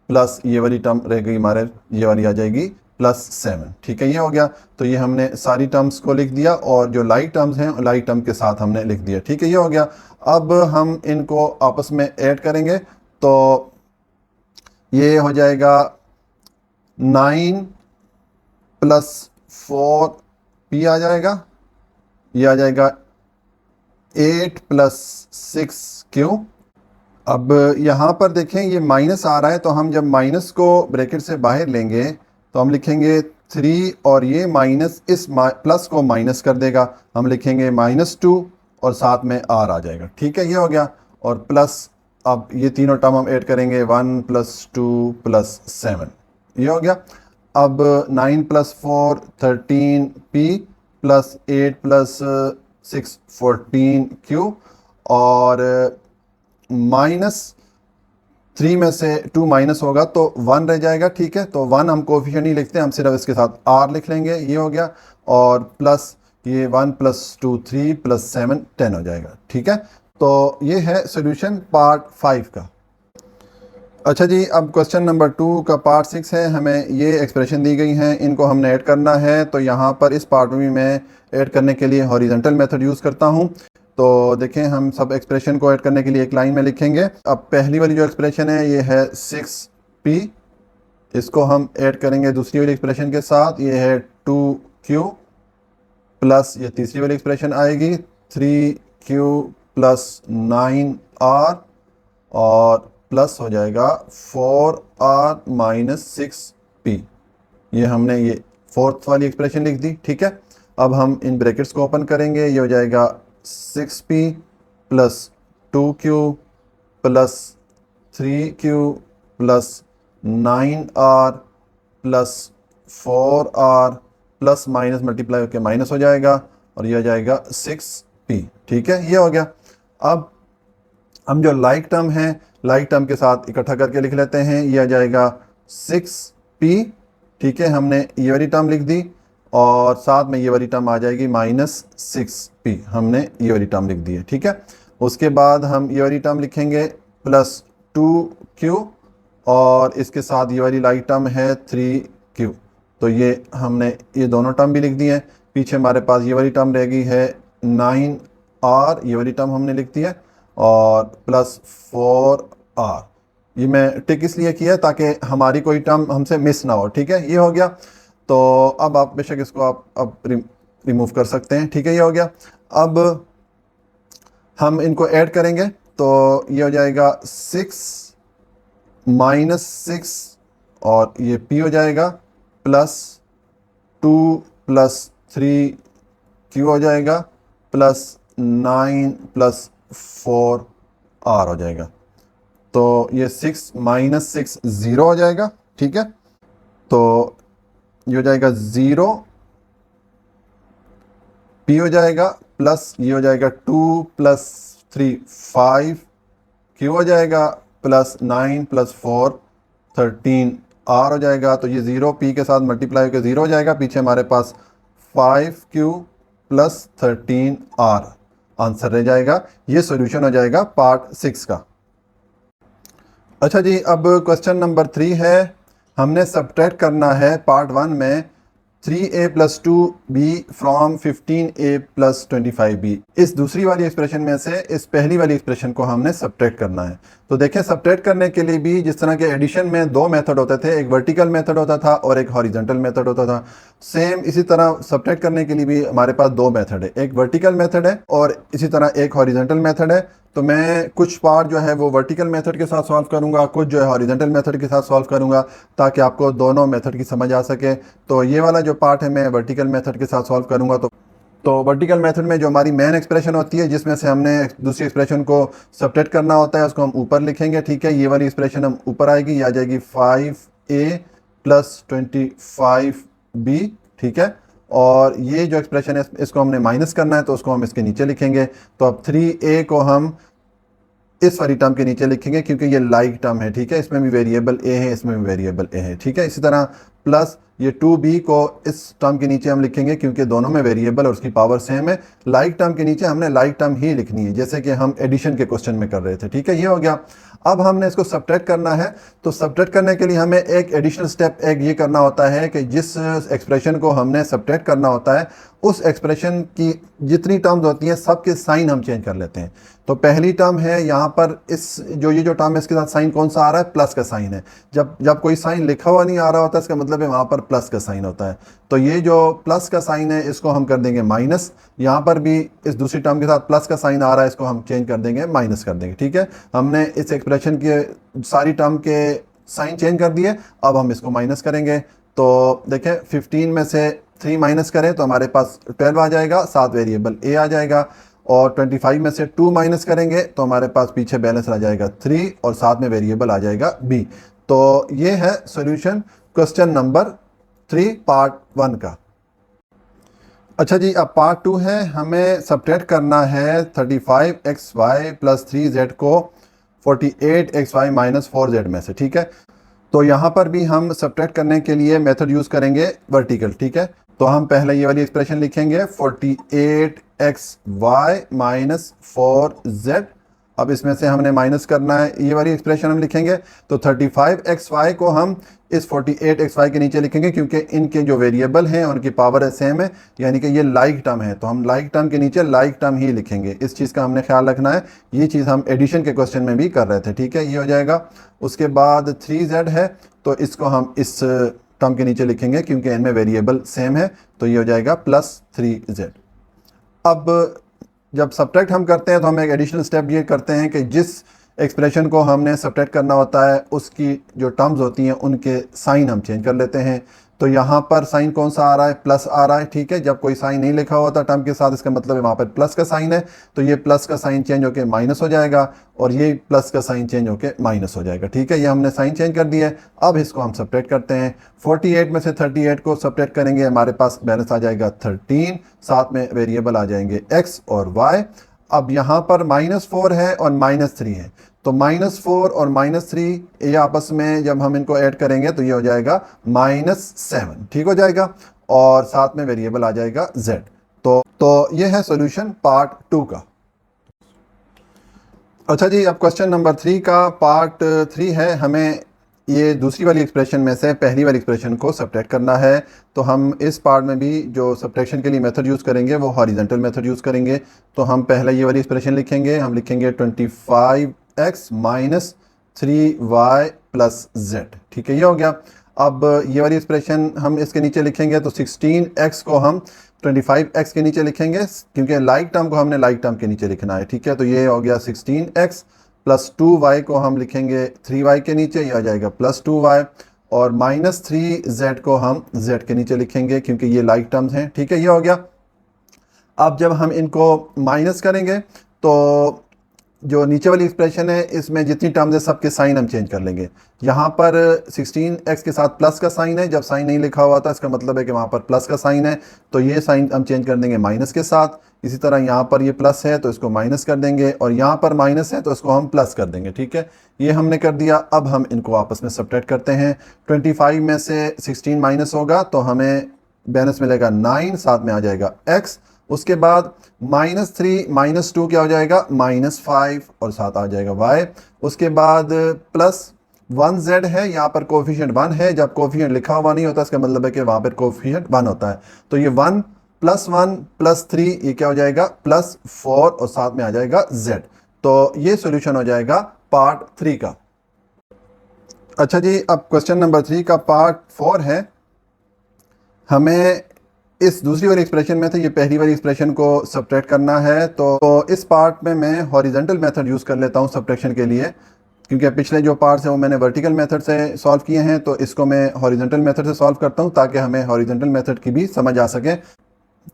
प्लस ये वाली टर्म रह गई हमारे, ये वाली आ जाएगी +7। ठीक है, ये हो गया। तो ये हमने सारी टर्म्स को लिख दिया, और जो लाइक टर्म्स हैं लाइक टर्म के साथ हमने लिख दिया। ठीक है, ये हो गया। अब हम इनको आपस में ऐड करेंगे, तो ये हो जाएगा 9 + 4p आ जाएगा, ये आ जाएगा 8 + 6q। अब यहाँ पर देखें ये माइनस आ रहा है, तो हम जब माइनस को ब्रैकेट से बाहर लेंगे तो हम लिखेंगे 3, और ये माइनस इस प्लस को माइनस कर देगा, हम लिखेंगे -2 और साथ में r आ जाएगा। ठीक है, ये हो गया। और प्लस अब ये तीनों टर्म हम ऐड करेंगे, 1 + 2 + 7, ये हो गया। अब 9 + 4 13p प्लस 8 + 6 14q, और -3 में से 2 माइनस होगा तो 1 रह जाएगा। ठीक है, तो 1 हम कोफिशिएंट नहीं लिखते, हम सिर्फ इसके साथ r लिख लेंगे, ये हो गया। और प्लस ये 1 + 2 3 + 7 10 हो जाएगा। ठीक है, तो ये है सोल्यूशन पार्ट 5 का। अच्छा जी, अब क्वेश्चन नंबर 2 का पार्ट 6 है। हमें ये एक्सप्रेशन दी गई हैं, इनको हमने ऐड करना है। तो यहाँ पर इस पार्ट में भी मैं ऐड करने के लिए हॉरिजॉन्टल मेथड यूज़ करता हूँ। तो देखें, हम सब एक्सप्रेशन को ऐड करने के लिए एक लाइन में लिखेंगे। अब पहली वाली जो एक्सप्रेशन है ये है 6p, इसको हम ऐड करेंगे दूसरी वाली एक्सप्रेशन के साथ, ये है 2q प्लस ये तीसरी वाली एक्सप्रेशन आएगी 3q प्लस 9r और प्लस हो जाएगा 4r माइनस 6p। ये हमने ये फोर्थ वाली एक्सप्रेशन लिख दी, ठीक है। अब हम इन ब्रैकेट्स को ओपन करेंगे, ये हो जाएगा 6p plus 2q plus 3q plus 9r plus 4r plus minus multiply होकर माइनस हो जाएगा और ये हो जाएगा 6p, ठीक है। ये हो गया। अब हम जो लाइक टर्म है लाइक टर्म के साथ इकट्ठा करके लिख लेते हैं। ये आ जाएगा 6p, ठीक है। हमने ये वाली टर्म लिख दी और साथ में ये वाली टर्म आ जाएगी माइनस 6p, हमने ये वाली टर्म लिख दी है, ठीक है। उसके बाद हम ये वाली टर्म लिखेंगे प्लस 2q और इसके साथ ये वाली लाइक टर्म है 3q। तो ये हमने ये दोनों टर्म भी लिख दी है। पीछे हमारे पास ये वाली टर्म रह गई है 9r, ये वाली टर्म हमने लिख दी है और प्लस 4r। ये मैं टिक इसलिए किया ताकि हमारी कोई टर्म हमसे मिस ना हो, ठीक है। ये हो गया। तो अब आप बेशक इसको आप अब रिमूव कर सकते हैं, ठीक है। ये हो गया। अब हम इनको ऐड करेंगे तो ये हो जाएगा 6 माइनस 6 और ये p हो जाएगा प्लस 2 प्लस 3q हो जाएगा प्लस 9 प्लस 4r हो जाएगा। तो ये 6 माइनस 6 ज़ीरो हो जाएगा, ठीक है। तो ये हो जाएगा 0, p हो जाएगा प्लस ये हो जाएगा 2 प्लस 3 5, q हो जाएगा प्लस 9 प्लस 4 13r हो जाएगा। तो ये 0 p के साथ मल्टीप्लाई होकर 0 हो जाएगा। पीछे हमारे पास 5q प्लस 13r आंसर रह जाएगा। ये सॉल्यूशन हो जाएगा पार्ट 6 का। अच्छा जी, अब क्वेश्चन नंबर 3 है। हमने सब्ट्रैक्ट करना है पार्ट 1 में 3a plus 2b from 15a plus 25b। इस दूसरी वाली एक्सप्रेशन में से इस पहली वाली एक्सप्रेशन को हमने सब्ट्रैक्ट करना है। तो देखें, सब्ट्रैक्ट करने के लिए भी जिस तरह के एडिशन में दो मेथड होते थे, एक वर्टिकल मेथड होता था और एक हॉरिजॉन्टल मेथड होता था, सेम इसी तरह सब्ट्रैक्ट करने के लिए भी हमारे पास दो मेथड है, एक वर्टिकल मेथड है और इसी तरह एक हॉरिजॉन्टल मेथड है। तो मैं कुछ पार्ट जो है वो वर्टिकल मेथड के साथ सॉल्व करूंगा, कुछ जो है हॉरिजॉन्टल मेथड के साथ सॉल्व करूंगा ताकि आपको दोनों मेथड की समझ आ सके। तो ये वाला जो पार्ट है मैं वर्टिकल मेथड के साथ सॉल्व करूंगा। तो वर्टिकल मेथड में जो हमारी मेन एक्सप्रेशन होती है जिसमें से हमने दूसरी एक्सप्रेशन को सब्ट्रैक्ट करना होता है, उसको हम ऊपर लिखेंगे, ठीक है। ये वाली एक्सप्रेशन हम ऊपर आएगी, ये आ जाएगी 5a प्लस 25b, ठीक है। और ये जो एक्सप्रेशन है इसको हमने माइनस करना है तो उसको हम इसके नीचे लिखेंगे। तो अब 3a को हम इस वाली टर्म के नीचे लिखेंगे क्योंकि ये लाइक टर्म है, ठीक है। इसमें भी वेरिएबल a है, इसमें भी वेरिएबल a है, ठीक है। इसी तरह प्लस ये 2b को इस टर्म के नीचे हम लिखेंगे क्योंकि दोनों में वेरिएबल और उसकी पावर सेम है। लाइक टर्म के नीचे हमने लाइक टर्म ही लिखनी है जैसे कि हम एडिशन के क्वेश्चन में कर रहे थे, ठीक है। ये हो गया। अब हमने इसको सब्ट्रैक्ट करना है। तो सब्ट्रैक्ट करने के लिए हमें एक एडिशनल स्टेप एक ये करना होता है कि जिस एक्सप्रेशन को हमने सब्ट्रैक्ट करना होता है उस एक्सप्रेशन की जितनी टर्म्स होती हैं सबके साइन हम चेंज कर लेते हैं। तो पहली टर्म है यहाँ पर इस ये जो टर्म है इसके साथ साइन कौन सा आ रहा है, प्लस का साइन है। जब कोई साइन लिखा हुआ नहीं आ रहा होता इसका मतलब है वहाँ पर प्लस का साइन होता है। तो ये जो प्लस का साइन है इसको हम कर देंगे माइनस। यहाँ पर भी इस दूसरी टर्म के साथ प्लस का साइन आ रहा है, इसको हम चेंज कर देंगे माइनस कर देंगे, ठीक है। हमने इस एक्सप्रेशन के सारी टर्म के साइन चेंज कर दिए। अब हम इसको माइनस करेंगे। तो देखें 15 में से 3 माइनस करें तो हमारे पास 12 आ जाएगा, साथ वेरिएबल a आ जाएगा। और 25 में से 2 माइनस करेंगे तो हमारे पास पीछे बैलेंस आ जाएगा 3 और साथ में वेरिएबल आ जाएगा b। तो ये है सॉल्यूशन क्वेश्चन नंबर 3 पार्ट 1 का। अच्छा जी, अब पार्ट 2 है। हमें सब्ट्रैक्ट करना है 35xy प्लस 3z को 48xy माइनस 4z में से, ठीक है। तो यहाँ पर भी हम सब्ट्रैक्ट करने के लिए मेथड यूज़ करेंगे वर्टिकल, ठीक है। तो हम पहले ये वाली एक्सप्रेशन लिखेंगे 48xy माइनस 4z अब इसमें से हमने माइनस करना है, ये वाली एक्सप्रेशन हम लिखेंगे तो 35xy को हम इस 48xy के नीचे लिखेंगे, क्योंकि इनके जो वेरिएबल हैं उनकी पावर सेम है, यानी कि ये लाइक टर्म है, तो हम लाइक टर्म के नीचे लाइक टर्म ही लिखेंगे। इस चीज़ का हमने ख्याल रखना है, ये चीज़ हम एडिशन के क्वेश्चन में भी कर रहे थे, ठीक है, ये हो जाएगा। उसके बाद 3z है, तो इसको हम इस टर्म के नीचे लिखेंगे क्योंकि इनमें वेरिएबल सेम है, तो ये हो जाएगा +3z। अब जब सब्ट्रैक्ट हम करते हैं तो हम एक एडिशनल स्टेप ये करते हैं कि जिस एक्सप्रेशन को हमने सब्ट्रैक्ट करना होता है उसकी जो टर्म्स होती हैं उनके साइन हम चेंज कर लेते हैं। तो यहाँ पर साइन कौन सा आ रहा है, प्लस आ रहा है, ठीक है। जब कोई साइन नहीं लिखा होता टर्म के साथ, इसका मतलब है वहाँ पर प्लस का साइन है, तो ये प्लस का साइन चेंज होकर माइनस हो जाएगा और ये प्लस का साइन चेंज होकर माइनस हो जाएगा, ठीक है। ये हमने साइन चेंज कर दिया है। अब इसको हम सब्ट्रैक्ट करते हैं। 48 में से 38 को सब्ट्रैक्ट करेंगे, हमारे पास बैलेंस आ जाएगा 13, साथ में वेरिएबल आ जाएंगे x और y। अब यहाँ पर -4 है और -3 है, तो -4 और -3 ये आपस में जब हम इनको ऐड करेंगे तो ये हो जाएगा -7, ठीक हो जाएगा, और साथ में वेरिएबल आ जाएगा z। तो ये है सॉल्यूशन पार्ट 2 का। अच्छा जी, अब क्वेश्चन नंबर 3 का पार्ट 3 है। हमें ये दूसरी वाली एक्सप्रेशन में से पहली वाली एक्सप्रेशन को सब्ट्रैक्ट करना है, तो हम इस पार्ट में भी जो सब्ट्रैक्शन के लिए मेथड यूज़ करेंगे वो हॉरिजॉन्टल मेथड यूज़ करेंगे। तो हम पहले ये वाली एक्सप्रेशन लिखेंगे, हम लिखेंगे 25x minus 3y plus z, ठीक है, ये हो गया। अब ये वाली एक्सप्रेशन हम इसके नीचे लिखेंगे, तो 16x को हम 25x के नीचे लिखेंगे, क्योंकि लाइक टर्म को हमने लाइक टर्म के नीचे लिखना है, ठीक है। तो ये हो गया 16x प्लस 2y को हम लिखेंगे 3y के नीचे, यह आ जाएगा +2y, और -3z को हम z के नीचे लिखेंगे क्योंकि ये लाइक टर्म्स हैं, ठीक है, ये हो गया। अब जब हम इनको माइनस करेंगे तो जो नीचे वाली एक्सप्रेशन है इसमें जितनी टर्म्स है सबके साइन हम चेंज कर लेंगे। यहाँ पर 16x के साथ प्लस का साइन है, जब साइन नहीं लिखा हुआ था इसका मतलब है कि वहाँ पर प्लस का साइन है, तो ये साइन हम चेंज कर देंगे माइनस के साथ। इसी तरह यहाँ पर ये प्लस है तो इसको माइनस कर देंगे, और यहाँ पर माइनस है तो इसको हम प्लस कर देंगे, ठीक है, ये हमने कर दिया। अब हम इनको आपस में सब्ट्रैक्ट करते हैं। 25 में से 16 माइनस होगा तो हमें बैलेंस मिलेगा 9, साथ में आ जाएगा x। उसके बाद -3 -2 क्या हो जाएगा, -5, और साथ आ जाएगा y। उसके बाद +1z है, यहाँ पर कोफिशिएंट 1 है, जब कोफिशिएंट लिखा हुआ नहीं होता इसका मतलब है कि वहाँ पर कोफिशिएंट 1 होता है, तो ये 1 + 1 + 3 ये क्या हो जाएगा +4, और साथ में आ जाएगा z। तो ये सॉल्यूशन हो जाएगा पार्ट 3 का। अच्छा जी, अब क्वेश्चन नंबर 3 का पार्ट 4 है। हमें इस दूसरी वाली एक्सप्रेशन में से ये पहली वाली एक्सप्रेशन को सब्ट्रैक्ट करना है, तो इस पार्ट में मैं हॉरिजॉन्टल मेथड यूज़ कर लेता हूँ सब्ट्रैक्शन के लिए, क्योंकि पिछले जो पार्ट्स हैं वो मैंने वर्टिकल मेथड से सॉल्व किए हैं, तो इसको मैं हॉरिजॉन्टल मेथड से सॉल्व करता हूँ ताकि हमें हॉरिजॉन्टल मेथड की भी समझ आ सके।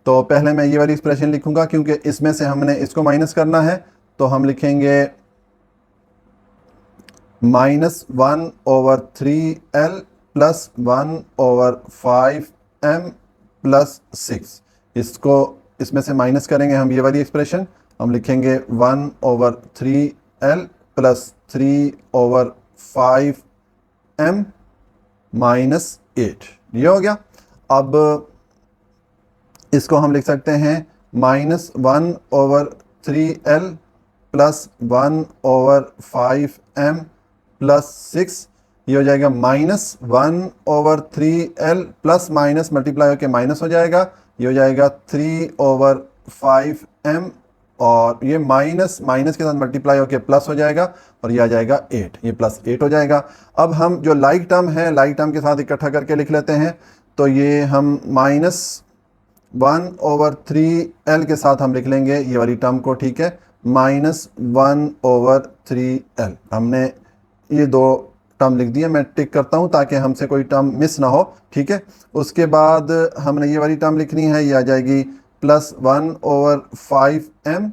तो पहले मैं ये वाली एक्सप्रेशन लिखूंगा क्योंकि इसमें से हमने इसको माइनस करना है, तो हम लिखेंगे -1/3l + 1/5m + 6। इसको इसमें से माइनस करेंगे हम ये वाली एक्सप्रेशन, हम लिखेंगे 1/3l + 3/5m - 8, ये हो गया। अब इसको हम लिख सकते हैं -1/3l + 1/5m + 6, ये हो जाएगा -1/3l प्लस माइनस मल्टीप्लाई होकर माइनस हो जाएगा, ये हो जाएगा 3/5m, और ये माइनस के साथ मल्टीप्लाई होकर प्लस हो जाएगा, और ये आ जाएगा 8, ये +8 हो जाएगा। अब हम जो लाइक टर्म है लाइक टर्म के साथ इकट्ठा करके लिख लेते हैं, तो ये हम -1/3l के साथ हम लिख लेंगे ये वाली टर्म को, ठीक है, -1/3l। हमने ये दो टर्म लिख दिए, मैं टिक करता हूँ ताकि हमसे कोई टर्म मिस ना हो, ठीक है। उसके बाद हमने ये वाली टर्म लिखनी है, ये आ जाएगी +1/5m,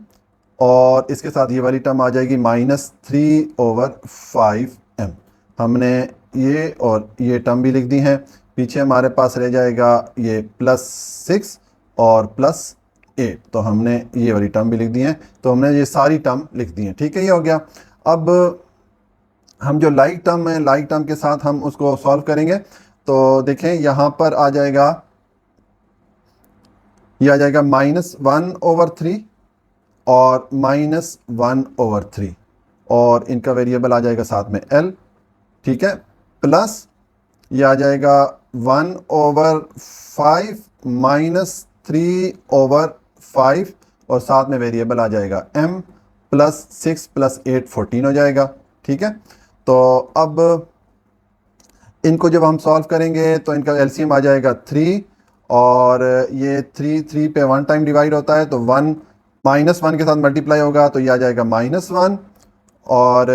और इसके साथ ये वाली टर्म आ जाएगी -3/5m। हमने ये और ये टर्म भी लिख दी हैं। पीछे हमारे पास रह जाएगा ये +6 और +8, तो हमने ये वाली टर्म भी लिख दी है, तो हमने ये सारी टर्म लिख दी हैं, ठीक है, ये हो गया। अब हम जो लाइक टर्म है लाइक टर्म के साथ हम उसको सॉल्व करेंगे, तो देखें यहाँ पर आ जाएगा, ये आ जाएगा -1/3, और -1/3 और इनका वेरिएबल आ जाएगा साथ में l, ठीक है, प्लस ये आ जाएगा 1/5 -3/5 और साथ में वेरिएबल आ जाएगा m प्लस 6 प्लस 8 14 हो जाएगा, ठीक है। तो अब इनको जब हम सॉल्व करेंगे तो इनका एलसीएम आ जाएगा 3 और ये 3 पे 1 टाइम डिवाइड होता है तो 1 -1 के साथ मल्टीप्लाई होगा तो ये आ जाएगा -1 और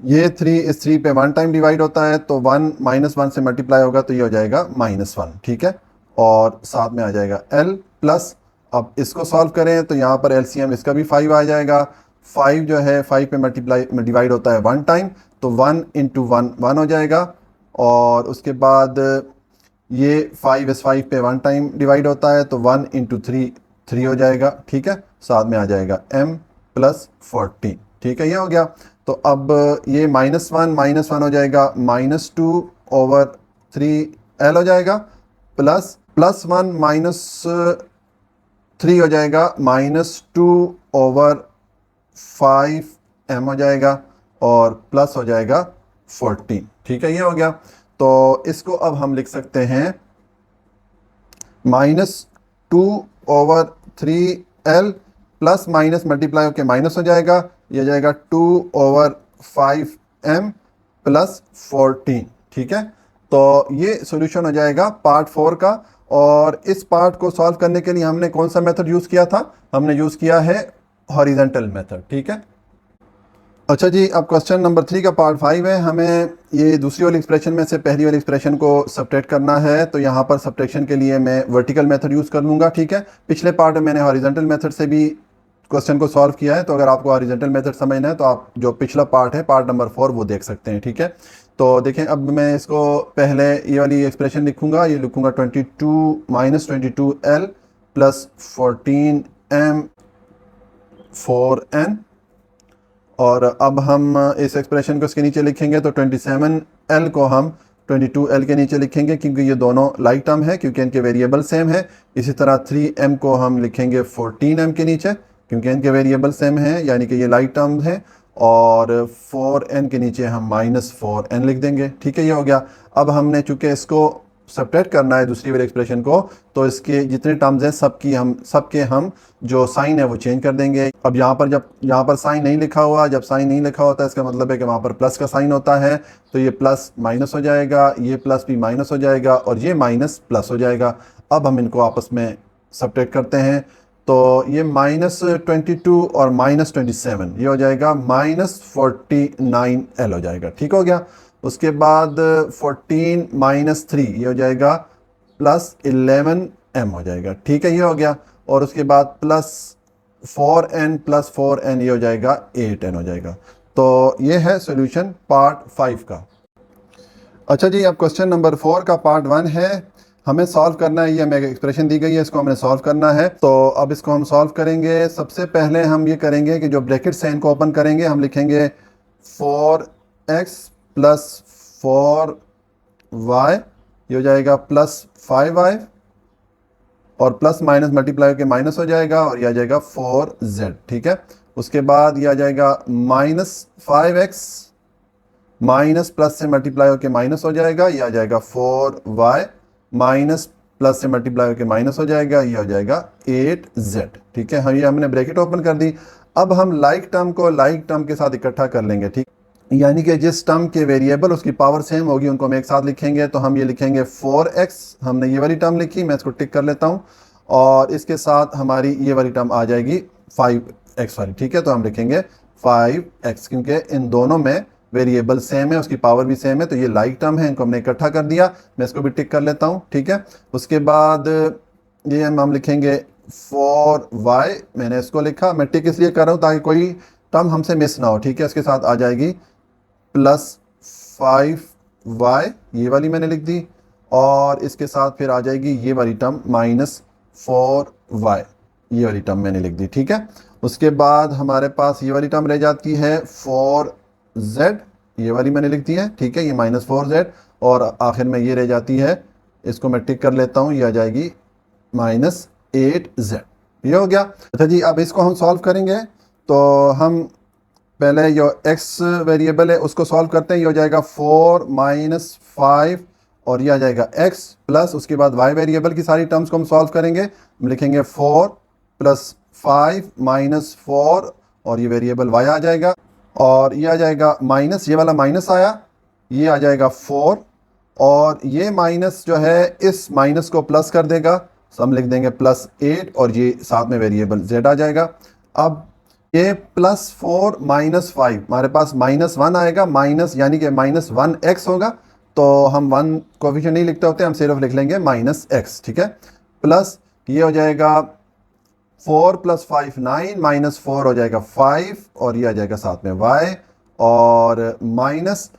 ये 3 इस 3 पे 1 टाइम डिवाइड होता है तो 1 -1 से मल्टीप्लाई होगा तो ये हो जाएगा -1, ठीक है, और साथ में आ जाएगा l प्लस। अब इसको सॉल्व करें तो यहाँ पर एलसीएम इसका भी 5 आ जाएगा। 5 जो है 5 पे मल्टीप्लाई डिवाइड होता है 1 टाइम तो 1 × 1 1 हो जाएगा और उसके बाद ये 5 इस 5 पे 1 टाइम डिवाइड होता है तो 1 × 3 3 हो जाएगा, ठीक है, साथ में आ जाएगा m प्लस 14, ठीक है, ये हो गया। तो अब ये -1 हो जाएगा -2/3l हो जाएगा प्लस +1 -3 हो जाएगा -2/5m हो जाएगा और प्लस हो जाएगा 14, ठीक है, ये हो गया। तो इसको अब हम लिख सकते हैं -2/3l प्लस माइनस मल्टीप्लाई होकर माइनस हो जाएगा, ये हो जाएगा 2/5m प्लस 14, ठीक है। तो ये सॉल्यूशन हो जाएगा पार्ट 4 का। और इस पार्ट को सॉल्व करने के लिए हमने कौन सा मेथड यूज़ किया था? हमने यूज़ किया है हॉरिजॉन्टल मेथड, ठीक है। अच्छा जी, अब क्वेश्चन नंबर 3 का पार्ट 5 है। हमें ये दूसरी वाली एक्सप्रेशन में से पहली वाली एक्सप्रेशन को सब्ट्रैक्ट करना है, तो यहाँ पर सब्ट्रैक्शन के लिए मैं वर्टिकल मेथड यूज़ कर लूँगा, ठीक है। पिछले पार्ट में मैंने हॉरिजॉन्टल मेथड से भी क्वेश्चन को सॉल्व किया है, तो अगर आपको हॉरिजॉन्टल मेथड समझना है तो आप जो पिछला पार्ट है पार्ट नंबर 4 वो देख सकते हैं, ठीक है। तो देखें, अब मैं इसको पहले ये वाली एक्सप्रेशन लिखूँगा, ये लिखूँगा 22 प्लस 14m 4n और अब हम इस एक्सप्रेशन को इसके नीचे लिखेंगे तो 27l को हम 22l के नीचे लिखेंगे क्योंकि ये दोनों लाइक टर्म है, क्योंकि इनके वेरिएबल सेम है। इसी तरह 3m को हम लिखेंगे 14m के नीचे क्योंकि इनके वेरिएबल सेम है, यानी कि ये लाइक टर्म है, और 4n के नीचे हम -4n लिख देंगे, ठीक है, ये हो गया। अब हमने चूंकि इसको सब्ट्रैक्ट करना है दूसरी वाली एक्सप्रेशन को, तो इसके जितने टर्म्स हैं सबके हम जो साइन है वो चेंज कर देंगे। अब यहाँ पर जब यहाँ पर साइन नहीं लिखा हुआ, जब साइन नहीं लिखा होता है इसका मतलब है कि वहाँ पर प्लस का साइन होता है, तो ये प्लस माइनस हो जाएगा, ये प्लस भी माइनस हो जाएगा और ये माइनस प्लस हो जाएगा। अब हम इनको आपस में सब्ट्रैक्ट करते हैं तो ये -22 और -27 ये हो जाएगा -49l हो जाएगा, ठीक हो गया। उसके बाद 14 - 3 ये हो जाएगा +11m हो जाएगा, ठीक है, ये हो गया। और उसके बाद +4n + 4n ये हो जाएगा 8n हो जाएगा। तो ये है सॉल्यूशन पार्ट 5 का। अच्छा जी, अब क्वेश्चन नंबर 4 का पार्ट 1 है। हमें सॉल्व करना है, ये हमें एक्सप्रेशन दी गई है, इसको हमने सॉल्व करना है। तो अब इसको हम सॉल्व करेंगे। सबसे पहले हम ये करेंगे कि जो ब्रैकेट्स हैं इनको ओपन करेंगे। हम लिखेंगे 4x + 4y ये हो जाएगा +5y और प्लस माइनस मल्टीप्लाई होकर माइनस हो जाएगा और यह आ जाएगा 4z, ठीक है। उसके बाद यह आ जाएगा -5x माइनस प्लस से मल्टीप्लाई होकर माइनस हो जाएगा, यह आ जाएगा 4y माइनस प्लस से मल्टीप्लाई होकर माइनस हो जाएगा, ये हो जाएगा 8z, ठीक है। हम ये हमने ब्रैकेट ओपन कर दी। अब हम लाइक टर्म को लाइक टर्म के साथ इकट्ठा कर लेंगे, ठीक, यानी कि जिस टर्म के वेरिएबल उसकी पावर सेम होगी उनको हम एक साथ लिखेंगे। तो हम ये लिखेंगे 4x, हमने ये वाली टर्म लिखी, मैं इसको टिक कर लेता हूँ, और इसके साथ हमारी ये वाली टर्म आ जाएगी 5x वाली, ठीक है। तो हम लिखेंगे 5x क्योंकि इन दोनों में वेरिएबल सेम है, उसकी पावर भी सेम है, तो ये लाइक टर्म है, इनको हमने इकट्ठा कर दिया। मैं इसको भी टिक कर लेता हूँ, ठीक है। उसके बाद ये हम लिखेंगे 4y, मैंने इसको लिखा, मैं टिक इसलिए कर रहा हूँ ताकि कोई टर्म हमसे मिस ना हो, ठीक है। इसके साथ आ जाएगी +5y, ये वाली मैंने लिख दी, और इसके साथ फिर आ जाएगी ये वाली टर्म -4y, ये वाली टर्म मैंने लिख दी, ठीक है। उसके बाद हमारे पास ये वाली टर्म रह जाती है 4z, ये वाली मैंने लिख दी है, ठीक है, ये -4z, और आखिर में ये रह जाती है, इसको मैं टिक कर लेता हूँ, ये आ जाएगी -8z, ये हो गया। अच्छा जी, अब इसको हम सॉल्व करेंगे तो हम पहले जो x वेरिएबल है उसको सॉल्व करते हैं। ये हो जाएगा 4 माइनस 5 और ये आ जाएगा x प्लस उसके बाद y वेरिएबल की सारी टर्म्स को हम सॉल्व करेंगे। हम लिखेंगे 4 प्लस 5 माइनस 4 और ये वेरिएबल y आ जाएगा और ये आ जाएगा माइनस, ये वाला माइनस आया, ये आ जाएगा 4 और ये माइनस जो है इस माइनस को प्लस कर देगा, तो हम लिख देंगे प्लस 8 और ये साथ में वेरिएबल z आ जाएगा। अब ये प्लस 4 माइनस 5 हमारे पास माइनस 1 आएगा, माइनस यानी कि माइनस 1x होगा, तो हम 1 कोएफिशिएंट नहीं लिखते होते, हम सिर्फ लिख लेंगे माइनस x, ठीक है। प्लस ये हो जाएगा 4 प्लस 5 9 माइनस 4 हो जाएगा 5 और ये आ जाएगा साथ में y और माइनस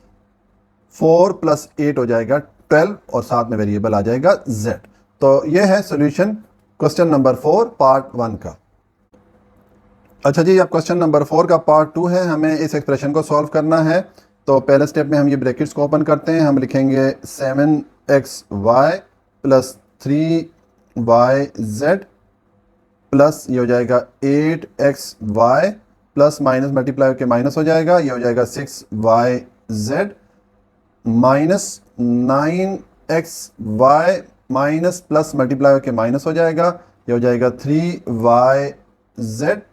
4 प्लस 8 हो जाएगा 12 और साथ में वेरिएबल आ जाएगा z। तो ये है सॉल्यूशन क्वेश्चन नंबर 4 पार्ट 1 का। अच्छा जी, अब क्वेश्चन नंबर 4 का पार्ट 2 है, हमें इस एक्सप्रेशन को सॉल्व करना है। तो पहले स्टेप में हम ये ब्रैकेट्स को ओपन करते हैं, हम लिखेंगे 7xy प्लस 3yz प्लस ये हो जाएगा 8xy प्लस माइनस मल्टीप्लाई होकर माइनस हो जाएगा, ये हो जाएगा 6yz minus 9xy minus plus multiply होकर माइनस हो जाएगा, ये हो जाएगा 3yz,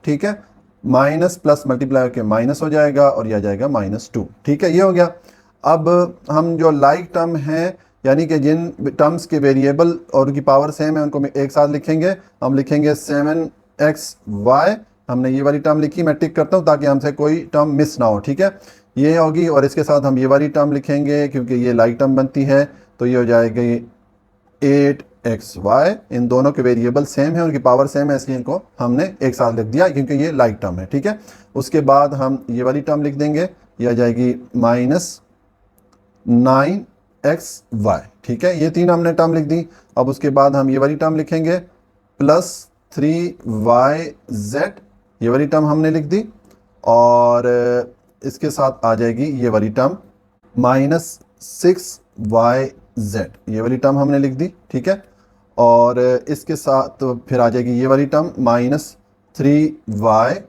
ठीक है, माइनस प्लस मल्टीप्लाई होकर माइनस हो जाएगा और यह आ जाएगा -2, ठीक है, ये हो गया। अब हम जो लाइक टर्म हैं यानी कि जिन टर्म्स के वेरिएबल और उनकी पावर सेम है उनको एक साथ लिखेंगे। हम लिखेंगे 7xy, हमने ये वाली टर्म लिखी, मैं टिक करता हूँ ताकि हमसे कोई टर्म मिस ना हो, ठीक है, ये होगी। और इसके साथ हम ये वाली टर्म लिखेंगे क्योंकि ये लाइक टर्म बनती है, तो ये हो जाएगी 8xy, इन दोनों के वेरिएबल सेम है, उनकी पावर सेम है, इसलिए इनको हमने एक साथ लिख दिया क्योंकि ये लाइक टर्म है, ठीक है। उसके बाद हम ये वाली टर्म लिख देंगे, ये आ जाएगी -9xy, ठीक है, ये तीन हमने टर्म लिख दी। अब उसके बाद हम ये वाली टर्म लिखेंगे प्लस 3yz, ये वाली टर्म हमने लिख दी और इसके साथ आ जाएगी ये वाली टर्म -6yz, ये वाली टर्म हमने लिख दी, ठीक है। और इसके साथ तो फिर आ जाएगी ये वाली टर्म -3yz,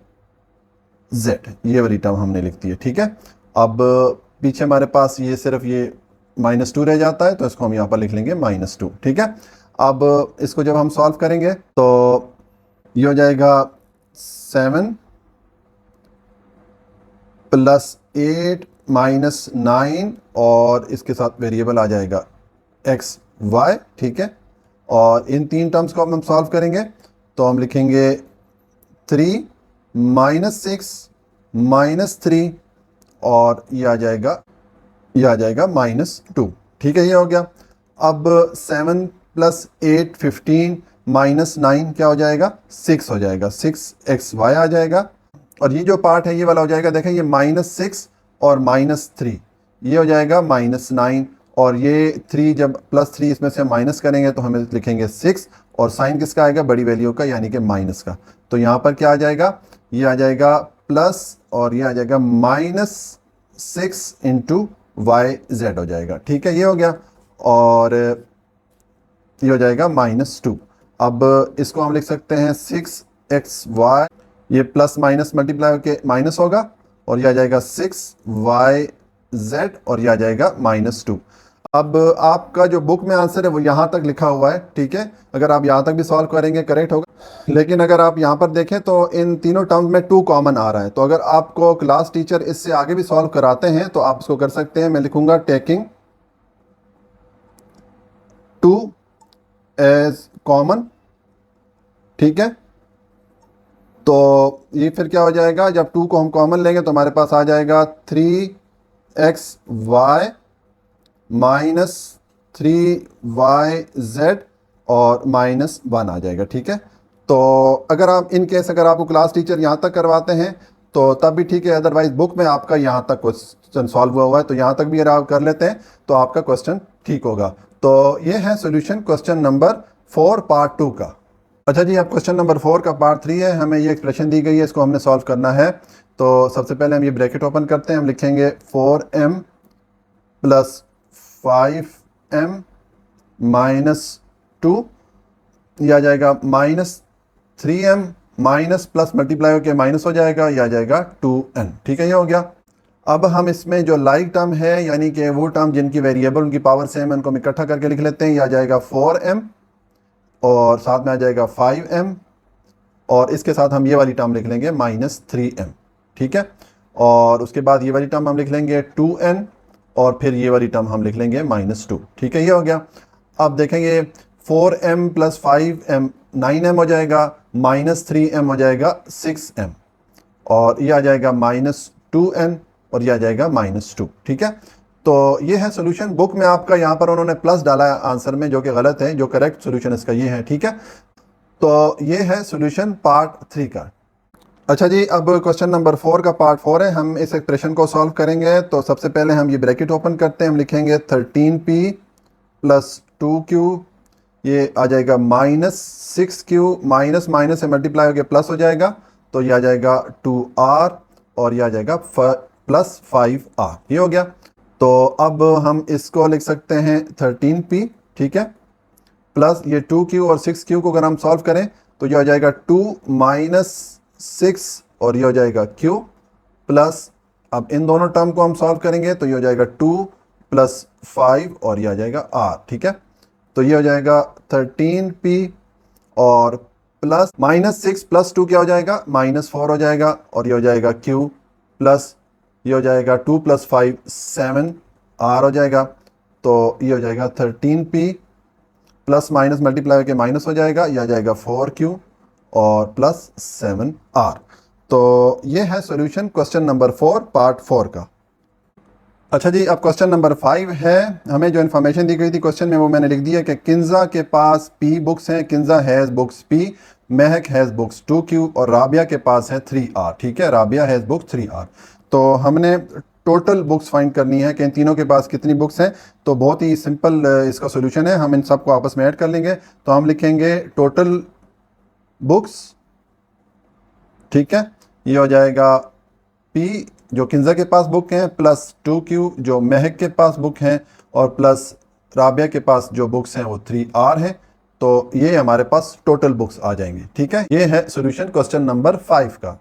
ये वाली टर्म हमने लिख दी है, ठीक है। अब पीछे हमारे पास ये सिर्फ ये -2 रह जाता है, तो इसको हम यहाँ पर लिख लेंगे -2, ठीक है। अब इसको जब हम सॉल्व करेंगे तो ये हो जाएगा 7 प्लस 8 माइनस 9 और इसके साथ वेरिएबल आ जाएगा xy, ठीक है। और इन तीन टर्म्स को हम सॉल्व करेंगे तो हम लिखेंगे 3 -6 -3 और ये आ जाएगा -2, ठीक है, ये हो गया। अब 7 प्लस 8 15 माइनस 9 क्या हो जाएगा 6 हो जाएगा, 6xy आ जाएगा। और ये जो पार्ट है ये वाला हो जाएगा, देखें ये -6 और -3, ये हो जाएगा -9 और ये 3 जब +3 इसमें से माइनस करेंगे तो हमें लिखेंगे 6 और साइन किसका आएगा, बड़ी वैल्यू का यानी कि माइनस का। तो यहाँ पर क्या आ जाएगा, ये आ जाएगा प्लस और ये आ जाएगा -6 इंटू yz हो जाएगा, ठीक है, ये हो गया। और ये हो जाएगा -2। अब इसको हम लिख सकते हैं 6xy, ये प्लस माइनस मल्टीप्लाई होके माइनस होगा और ये आ जाएगा 6yz और ये आ जाएगा -2। अब आपका जो बुक में आंसर है वो यहाँ तक लिखा हुआ है, ठीक है, अगर आप यहाँ तक भी सॉल्व करेंगे करेक्ट होगा। लेकिन अगर आप यहाँ पर देखें तो इन तीनों टर्म्स में 2 कॉमन आ रहा है, तो अगर आपको क्लास टीचर इससे आगे भी सॉल्व कराते हैं तो आप इसको कर सकते हैं। मैं लिखूंगा टेकिंग 2 एज कॉमन, ठीक है। तो ये फिर क्या हो जाएगा, जब 2 को हम कॉमन लेंगे तो हमारे पास आ जाएगा 3xy माइनस 3yz और -1 आ जाएगा, ठीक है। तो अगर आप इन केस अगर आपको क्लास टीचर यहाँ तक करवाते हैं तो तब भी ठीक है, अदरवाइज बुक में आपका यहाँ तक क्वेश्चन सॉल्व हुआ है, तो यहाँ तक भी अगर आप कर लेते हैं तो आपका क्वेश्चन ठीक होगा। तो ये है सॉल्यूशन क्वेश्चन नंबर 4 पार्ट 2 का। अच्छा जी, अब क्वेश्चन नंबर 4 का पार्ट 3 है, हमें ये एक्सप्रेशन दी गई है, इसको हमने सॉल्व करना है। तो सबसे पहले हम ये ब्रैकेट ओपन करते हैं, हम लिखेंगे 4m प्लस 5m -2, यह आ जाएगा 3m माइनस प्लस मल्टीप्लाई होकर माइनस हो जाएगा, यह आ जाएगा 2n। ठीक है, ये हो गया। अब हम इसमें जो लाइक टर्म है, यानी कि वो टर्म जिनकी वेरिएबल उनकी पावर सेम है, उनको हम इकट्ठा करके लिख लेते हैं। यह आ जाएगा 4m और साथ में आ जाएगा 5m और इसके साथ हम ये वाली टर्म लिख लेंगे -3m। ठीक है, और उसके बाद ये वाली टर्म हम लिख लेंगे 2n और फिर ये वाली टर्म हम लिख लेंगे -2। ठीक है, ये हो गया। अब देखेंगे 4m प्लस 5m 9m हो जाएगा, -3m हो जाएगा 6m और ये आ जाएगा -2n और ये आ जाएगा -2। ठीक है, तो ये है सोल्यूशन। बुक में आपका यहाँ पर उन्होंने प्लस डाला है आंसर में, जो कि गलत है। जो करेक्ट सोल्यूशन इसका ये है। ठीक है, तो ये है सोल्यूशन पार्ट 3 का। अच्छा जी, अब क्वेश्चन नंबर 4 का पार्ट 4 है। हम इस एक्सप्रेशन को सॉल्व करेंगे। तो सबसे पहले हम ये ब्रैकेट ओपन करते हैं। हम लिखेंगे 13p प्लस 2q, ये आ जाएगा -6q, माइनस माइनस से मल्टीप्लाई होकर प्लस हो जाएगा, तो ये आ जाएगा 2r और ये आ जाएगा प्लस 5r। ये हो गया। तो अब हम इसको लिख सकते हैं 13p, ठीक है, प्लस ये 2q और 6q को अगर हम सॉल्व करें तो ये हो जाएगा 2 माइनस 6 और ये हो जाएगा q प्लस, अब इन दोनों टर्म को हम सॉल्व करेंगे तो ये हो जाएगा 2 प्लस 5 और ये आ जाएगा r। ठीक है, तो ये हो जाएगा 13p और प्लस -6 प्लस 2 क्या हो जाएगा, -4 हो जाएगा और ये हो जाएगा q प्लस ये हो जाएगा 2 प्लस 5 7 r हो जाएगा। तो ये हो जाएगा 13p प्लस माइनस मल्टीप्लाई होकर माइनस हो जाएगा, यह आ जाएगा 4q और प्लस 7r। तो ये है सॉल्यूशन क्वेश्चन नंबर 4 पार्ट 4 का। अच्छा जी, अब क्वेश्चन नंबर 5 है। हमें जो इन्फॉर्मेशन दी गई थी क्वेश्चन में वो मैंने लिख दिया कि किंजा के पास p बुक्स हैं। Kinza has books p, Mahak has books 2q और राबिया के पास है 3r। ठीक है, राबिया हैज़ बुक्स 3r। तो हमने टोटल बुक्स फाइंड करनी है कि इन तीनों के पास कितनी बुक्स हैं। तो बहुत ही सिंपल इसका सॉल्यूशन है, हम इन सबको आपस में ऐड कर लेंगे। तो हम लिखेंगे टोटल बुक्स, ठीक है, ये हो जाएगा p जो किंजा के पास बुक हैं प्लस 2q जो महक के पास बुक हैं और प्लस राबिया के पास जो बुक्स हैं वो 3r हैं। तो ये हमारे पास टोटल बुक्स आ जाएंगी। ठीक है, ये है सॉल्यूशन क्वेश्चन नंबर 5 का।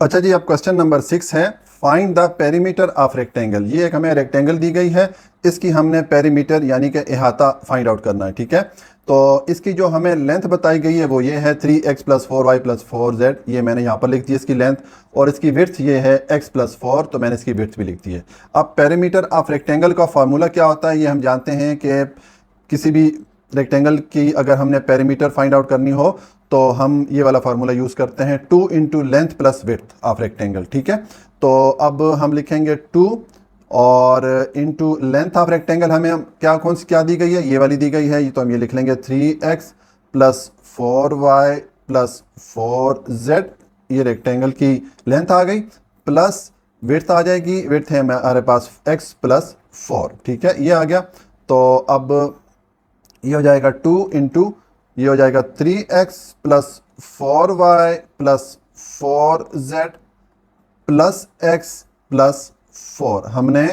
अच्छा जी, अब क्वेश्चन नंबर 6 है। Find the perimeter of rectangle. ये एक हमें रेक्टेंगल दी गई है, इसकी हमने पेरीमीटर यानी कि अहाता फाइंड आउट करना है। ठीक है, तो इसकी जो हमें लेंथ बताई गई है वो ये है 3x plus 4y plus 4z। ये मैंने यहाँ पर लिख दी है इसकी लेंथ, और इसकी विड्थ ये है x प्लस 4, तो मैंने इसकी विड्थ भी लिख दी है। अब पेरीमीटर ऑफ रेक्टेंगल का फार्मूला क्या होता है, ये हम जानते हैं कि किसी भी रेक्टेंगल की अगर हमने पेरीमीटर फाइंड आउट करनी हो तो हम ये वाला फार्मूला यूज़ करते हैं 2 into length plus width of rectangle. ठीक है, तो अब हम लिखेंगे 2 और इंटू लेंथ ऑफ रेक्टेंगल हमें क्या दी गई है, ये वाली दी गई है, तो हम ये लिख लेंगे 3x plus 4y plus 4z। ये रेक्टेंगल की लेंथ आ गई, प्लस विड्थ आ जाएगी, विड्थ है हमारे पास x प्लस 4। ठीक है, ये आ गया। तो अब ये हो जाएगा 2 इंटू ये हो जाएगा 3x plus 4y plus 4z plus x plus 4। हमने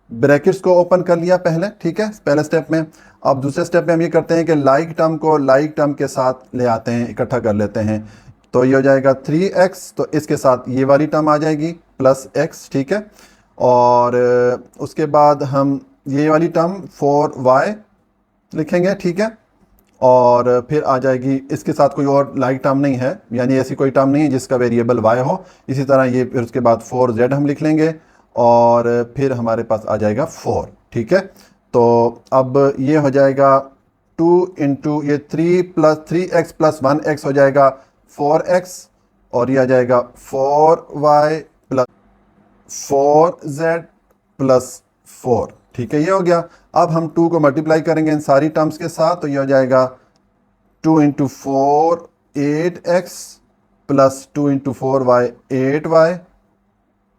ब्रैकेट्स को ओपन कर लिया पहले। ठीक है, पहले स्टेप में। अब दूसरे स्टेप में हम ये करते हैं कि लाइक टर्म को लाइक टर्म के साथ ले आते हैं, इकट्ठा कर लेते हैं। तो ये हो जाएगा 3x, तो इसके साथ ये वाली टर्म आ जाएगी प्लस x। ठीक है, और उसके बाद हम ये वाली टर्म 4y लिखेंगे। ठीक है, और फिर आ जाएगी इसके साथ कोई और लाइक टर्म नहीं है, यानी ऐसी कोई टर्म नहीं है जिसका वेरिएबल y हो। इसी तरह ये फिर उसके बाद 4z हम लिख लेंगे और फिर हमारे पास आ जाएगा 4। ठीक है, तो अब ये हो जाएगा 2 इंटू ये 3x प्लस 1x हो जाएगा 4x और ये आ जाएगा 4y प्लस 4z प्लस 4। ठीक है, ये हो गया। अब हम 2 को मल्टीप्लाई करेंगे इन सारी टर्म्स के साथ, तो ये हो जाएगा 2 into 4 8x plus 2 into 4y 8y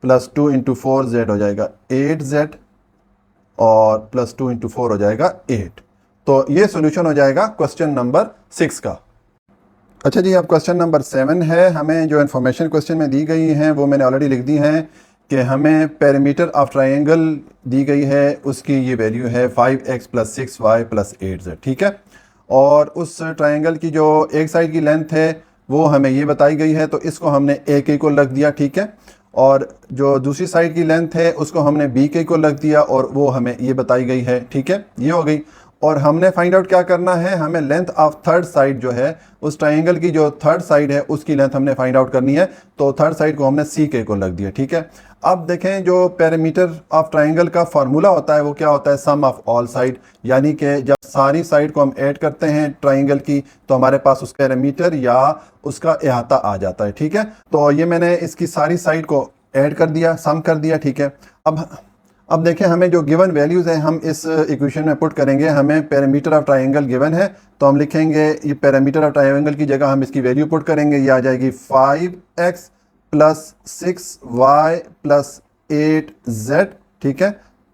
plus 2 into 4z हो जाएगा 8z और प्लस 2 इंटू 4 हो जाएगा 8। तो ये सॉल्यूशन हो जाएगा क्वेश्चन नंबर 6 का। अच्छा जी, अब क्वेश्चन नंबर 7 है। हमें जो इन्फॉर्मेशन क्वेश्चन में दी गई हैं वो मैंने ऑलरेडी लिख दी हैं कि हमें पेरीमीटर ऑफ ट्रायंगल दी गई है, उसकी ये वैल्यू है 5x plus 6y plus 8z। ठीक है, और उस ट्रायंगल की जो एक साइड की लेंथ है वो हमें ये बताई गई है, तो इसको हमने ए के इक्वल रख दिया, ठीक है। और जो दूसरी साइड की लेंथ है उसको हमने बी के इक्वल रख दिया और वो हमें ये बताई गई है, ठीक है, ये हो गई। और हमने फाइंड आउट क्या करना है, हमें लेंथ ऑफ थर्ड साइड जो है उस ट्रायंगल की जो थर्ड साइड है उसकी लेंथ हमने फाइंड आउट करनी है, तो थर्ड साइड को हमने सी के इक्वल रख दिया, ठीक है। अब देखें जो पेरीमीटर ऑफ ट्रायंगल का फार्मूला होता है वो क्या होता है, सम ऑफ ऑल साइड, यानी कि जब सारी साइड को हम ऐड करते हैं ट्रायंगल की तो हमारे पास उसका पेरीमीटर या उसका अहाता आ जाता है, ठीक है। तो ये मैंने इसकी सारी साइड को ऐड कर दिया, सम कर दिया, ठीक है। अब देखें हमें जो गिवन वैल्यूज़ हैं हम इस इक्वेशन में पुट करेंगे। हमें पेरीमीटर ऑफ ट्रायंगल गिवन है तो हम लिखेंगे ये पेरीमीटर ऑफ ट्रायंगल की जगह हम इसकी वैल्यू पुट करेंगे, ये आ जाएगी 5x plus 6y plus 8z, ठीक है,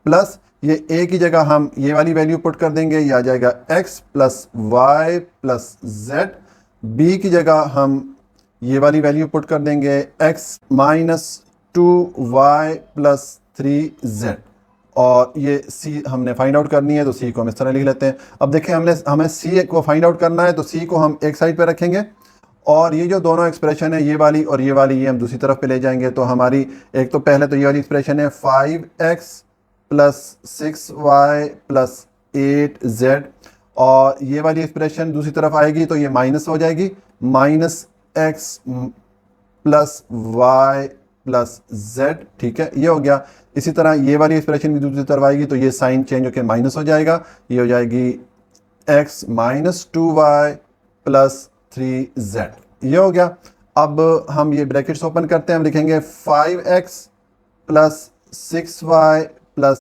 प्लस ये a की जगह हम ये वाली वैल्यू पुट कर देंगे, ये आ जाएगा x plus Y plus z। b की जगह हम ये वाली वैल्यू पुट कर देंगे, x minus 2y plus 3z। और ये c हमने फाइंड आउट करनी है तो c को हम इस तरह लिख लेते हैं। अब देखें हमें c को फाइंड आउट करना है तो c को हम एक साइड पे रखेंगे और ये जो दोनों एक्सप्रेशन है ये वाली ये हम दूसरी तरफ पे ले जाएंगे। तो हमारी एक तो पहले तो ये वाली एक्सप्रेशन है 5x plus 6y plus 8z और ये वाली एक्सप्रेशन दूसरी तरफ आएगी तो ये माइनस हो जाएगी, minus x plus Y plus z, ठीक है, ये हो गया। इसी तरह ये वाली एक्सप्रेशन भी दूसरी तरफ आएगी तो ये साइन चेंज होकर माइनस हो जाएगा, ये हो जाएगी x minus 2y plus 3z, ये हो गया। अब हम ये ब्रैकेट्स ओपन करते हैं, हम लिखेंगे 5x plus 6y plus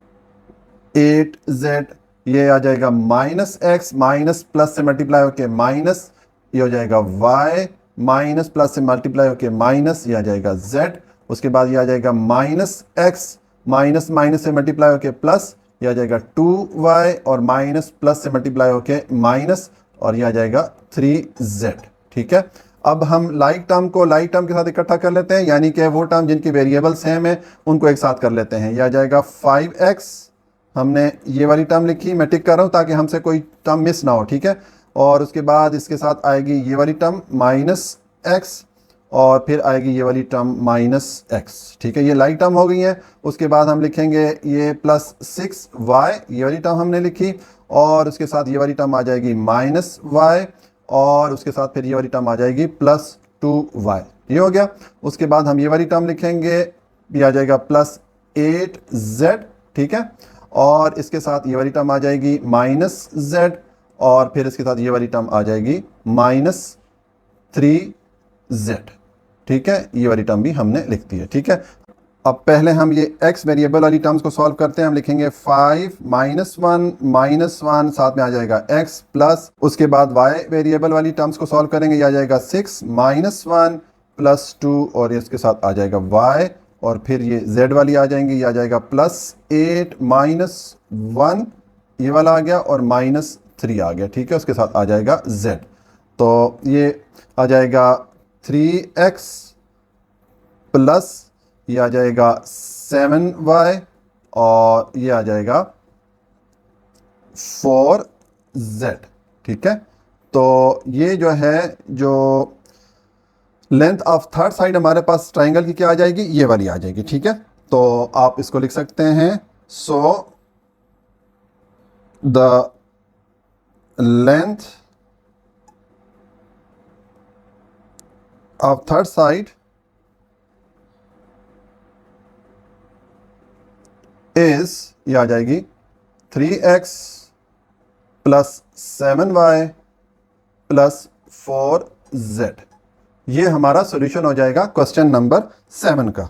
8z, ये आ जाएगा माइनस x, माइनस प्लस से मल्टीप्लाई होके माइनस, ये हो जाएगा y, माइनस प्लस से मल्टीप्लाई होके माइनस, ये आ जाएगा z। उसके बाद ये आ जाएगा माइनस x, माइनस माइनस से मल्टीप्लाई होके प्लस, ये आ जाएगा 2y और माइनस प्लस से मल्टीप्लाई होके माइनस और ये आ जाएगा 3z, ठीक है। अब हम लाइक टर्म को लाइक टर्म के साथ इकट्ठा कर लेते हैं, यानी कि वो टर्म जिनकी वेरिएबल सेम है उनको एक साथ कर लेते हैं। यह आ जाएगा 5x, हमने ये वाली टर्म लिखी, मैं टिक कर रहा हूँ ताकि हमसे कोई टर्म मिस ना हो, ठीक है। और उसके बाद इसके साथ आएगी ये वाली टर्म माइनस x और फिर आएगी ये वाली टर्म माइनस x, ठीक है, ये लाइक टर्म हो गई है। उसके बाद हम लिखेंगे ये प्लस 6y, ये वाली टर्म हमने लिखी और उसके साथ ये वाली टर्म आ जाएगी माइनस y और उसके साथ फिर ये वाली टर्म आ जाएगी प्लस 2y, ये हो गया। उसके बाद हम ये वाली टर्म लिखेंगे, ये आ जाएगा प्लस 8z, ठीक है, और इसके साथ ये वाली टर्म आ जाएगी माइनस z और फिर इसके साथ ये वाली टर्म आ जाएगी माइनस 3z, ठीक है, ये वाली टर्म भी हमने लिख दी है, ठीक है। अब पहले हम ये x वेरिएबल वाली टर्म्स को सॉल्व करते हैं। हम लिखेंगे 5 माइनस 1 साथ में आ जाएगा x प्लस, उसके बाद y वेरिएबल वाली टर्म्स को सॉल्व करेंगे, ये आ जाएगा 6 माइनस 1 प्लस 2 और इसके साथ आ जाएगा y और फिर ये z वाली आ जाएंगी, ये आ जाएगा प्लस 8 माइनस 1 ये वाला आ गया और माइनस 3 आ गया, ठीक है, उसके साथ आ जाएगा z। तो ये आ जाएगा 3x प्लस ये आ जाएगा 7y और ये आ जाएगा 4z, ठीक है। तो ये जो है जो लेंथ ऑफ थर्ड साइड हमारे पास ट्राइंगल की क्या आ जाएगी, ये वाली आ जाएगी, ठीक है। तो आप इसको लिख सकते हैं, so the length of third side is, ये आ जाएगी 3x plus 7y plus 4z। ये हमारा सॉल्यूशन हो जाएगा क्वेश्चन नंबर 7 का।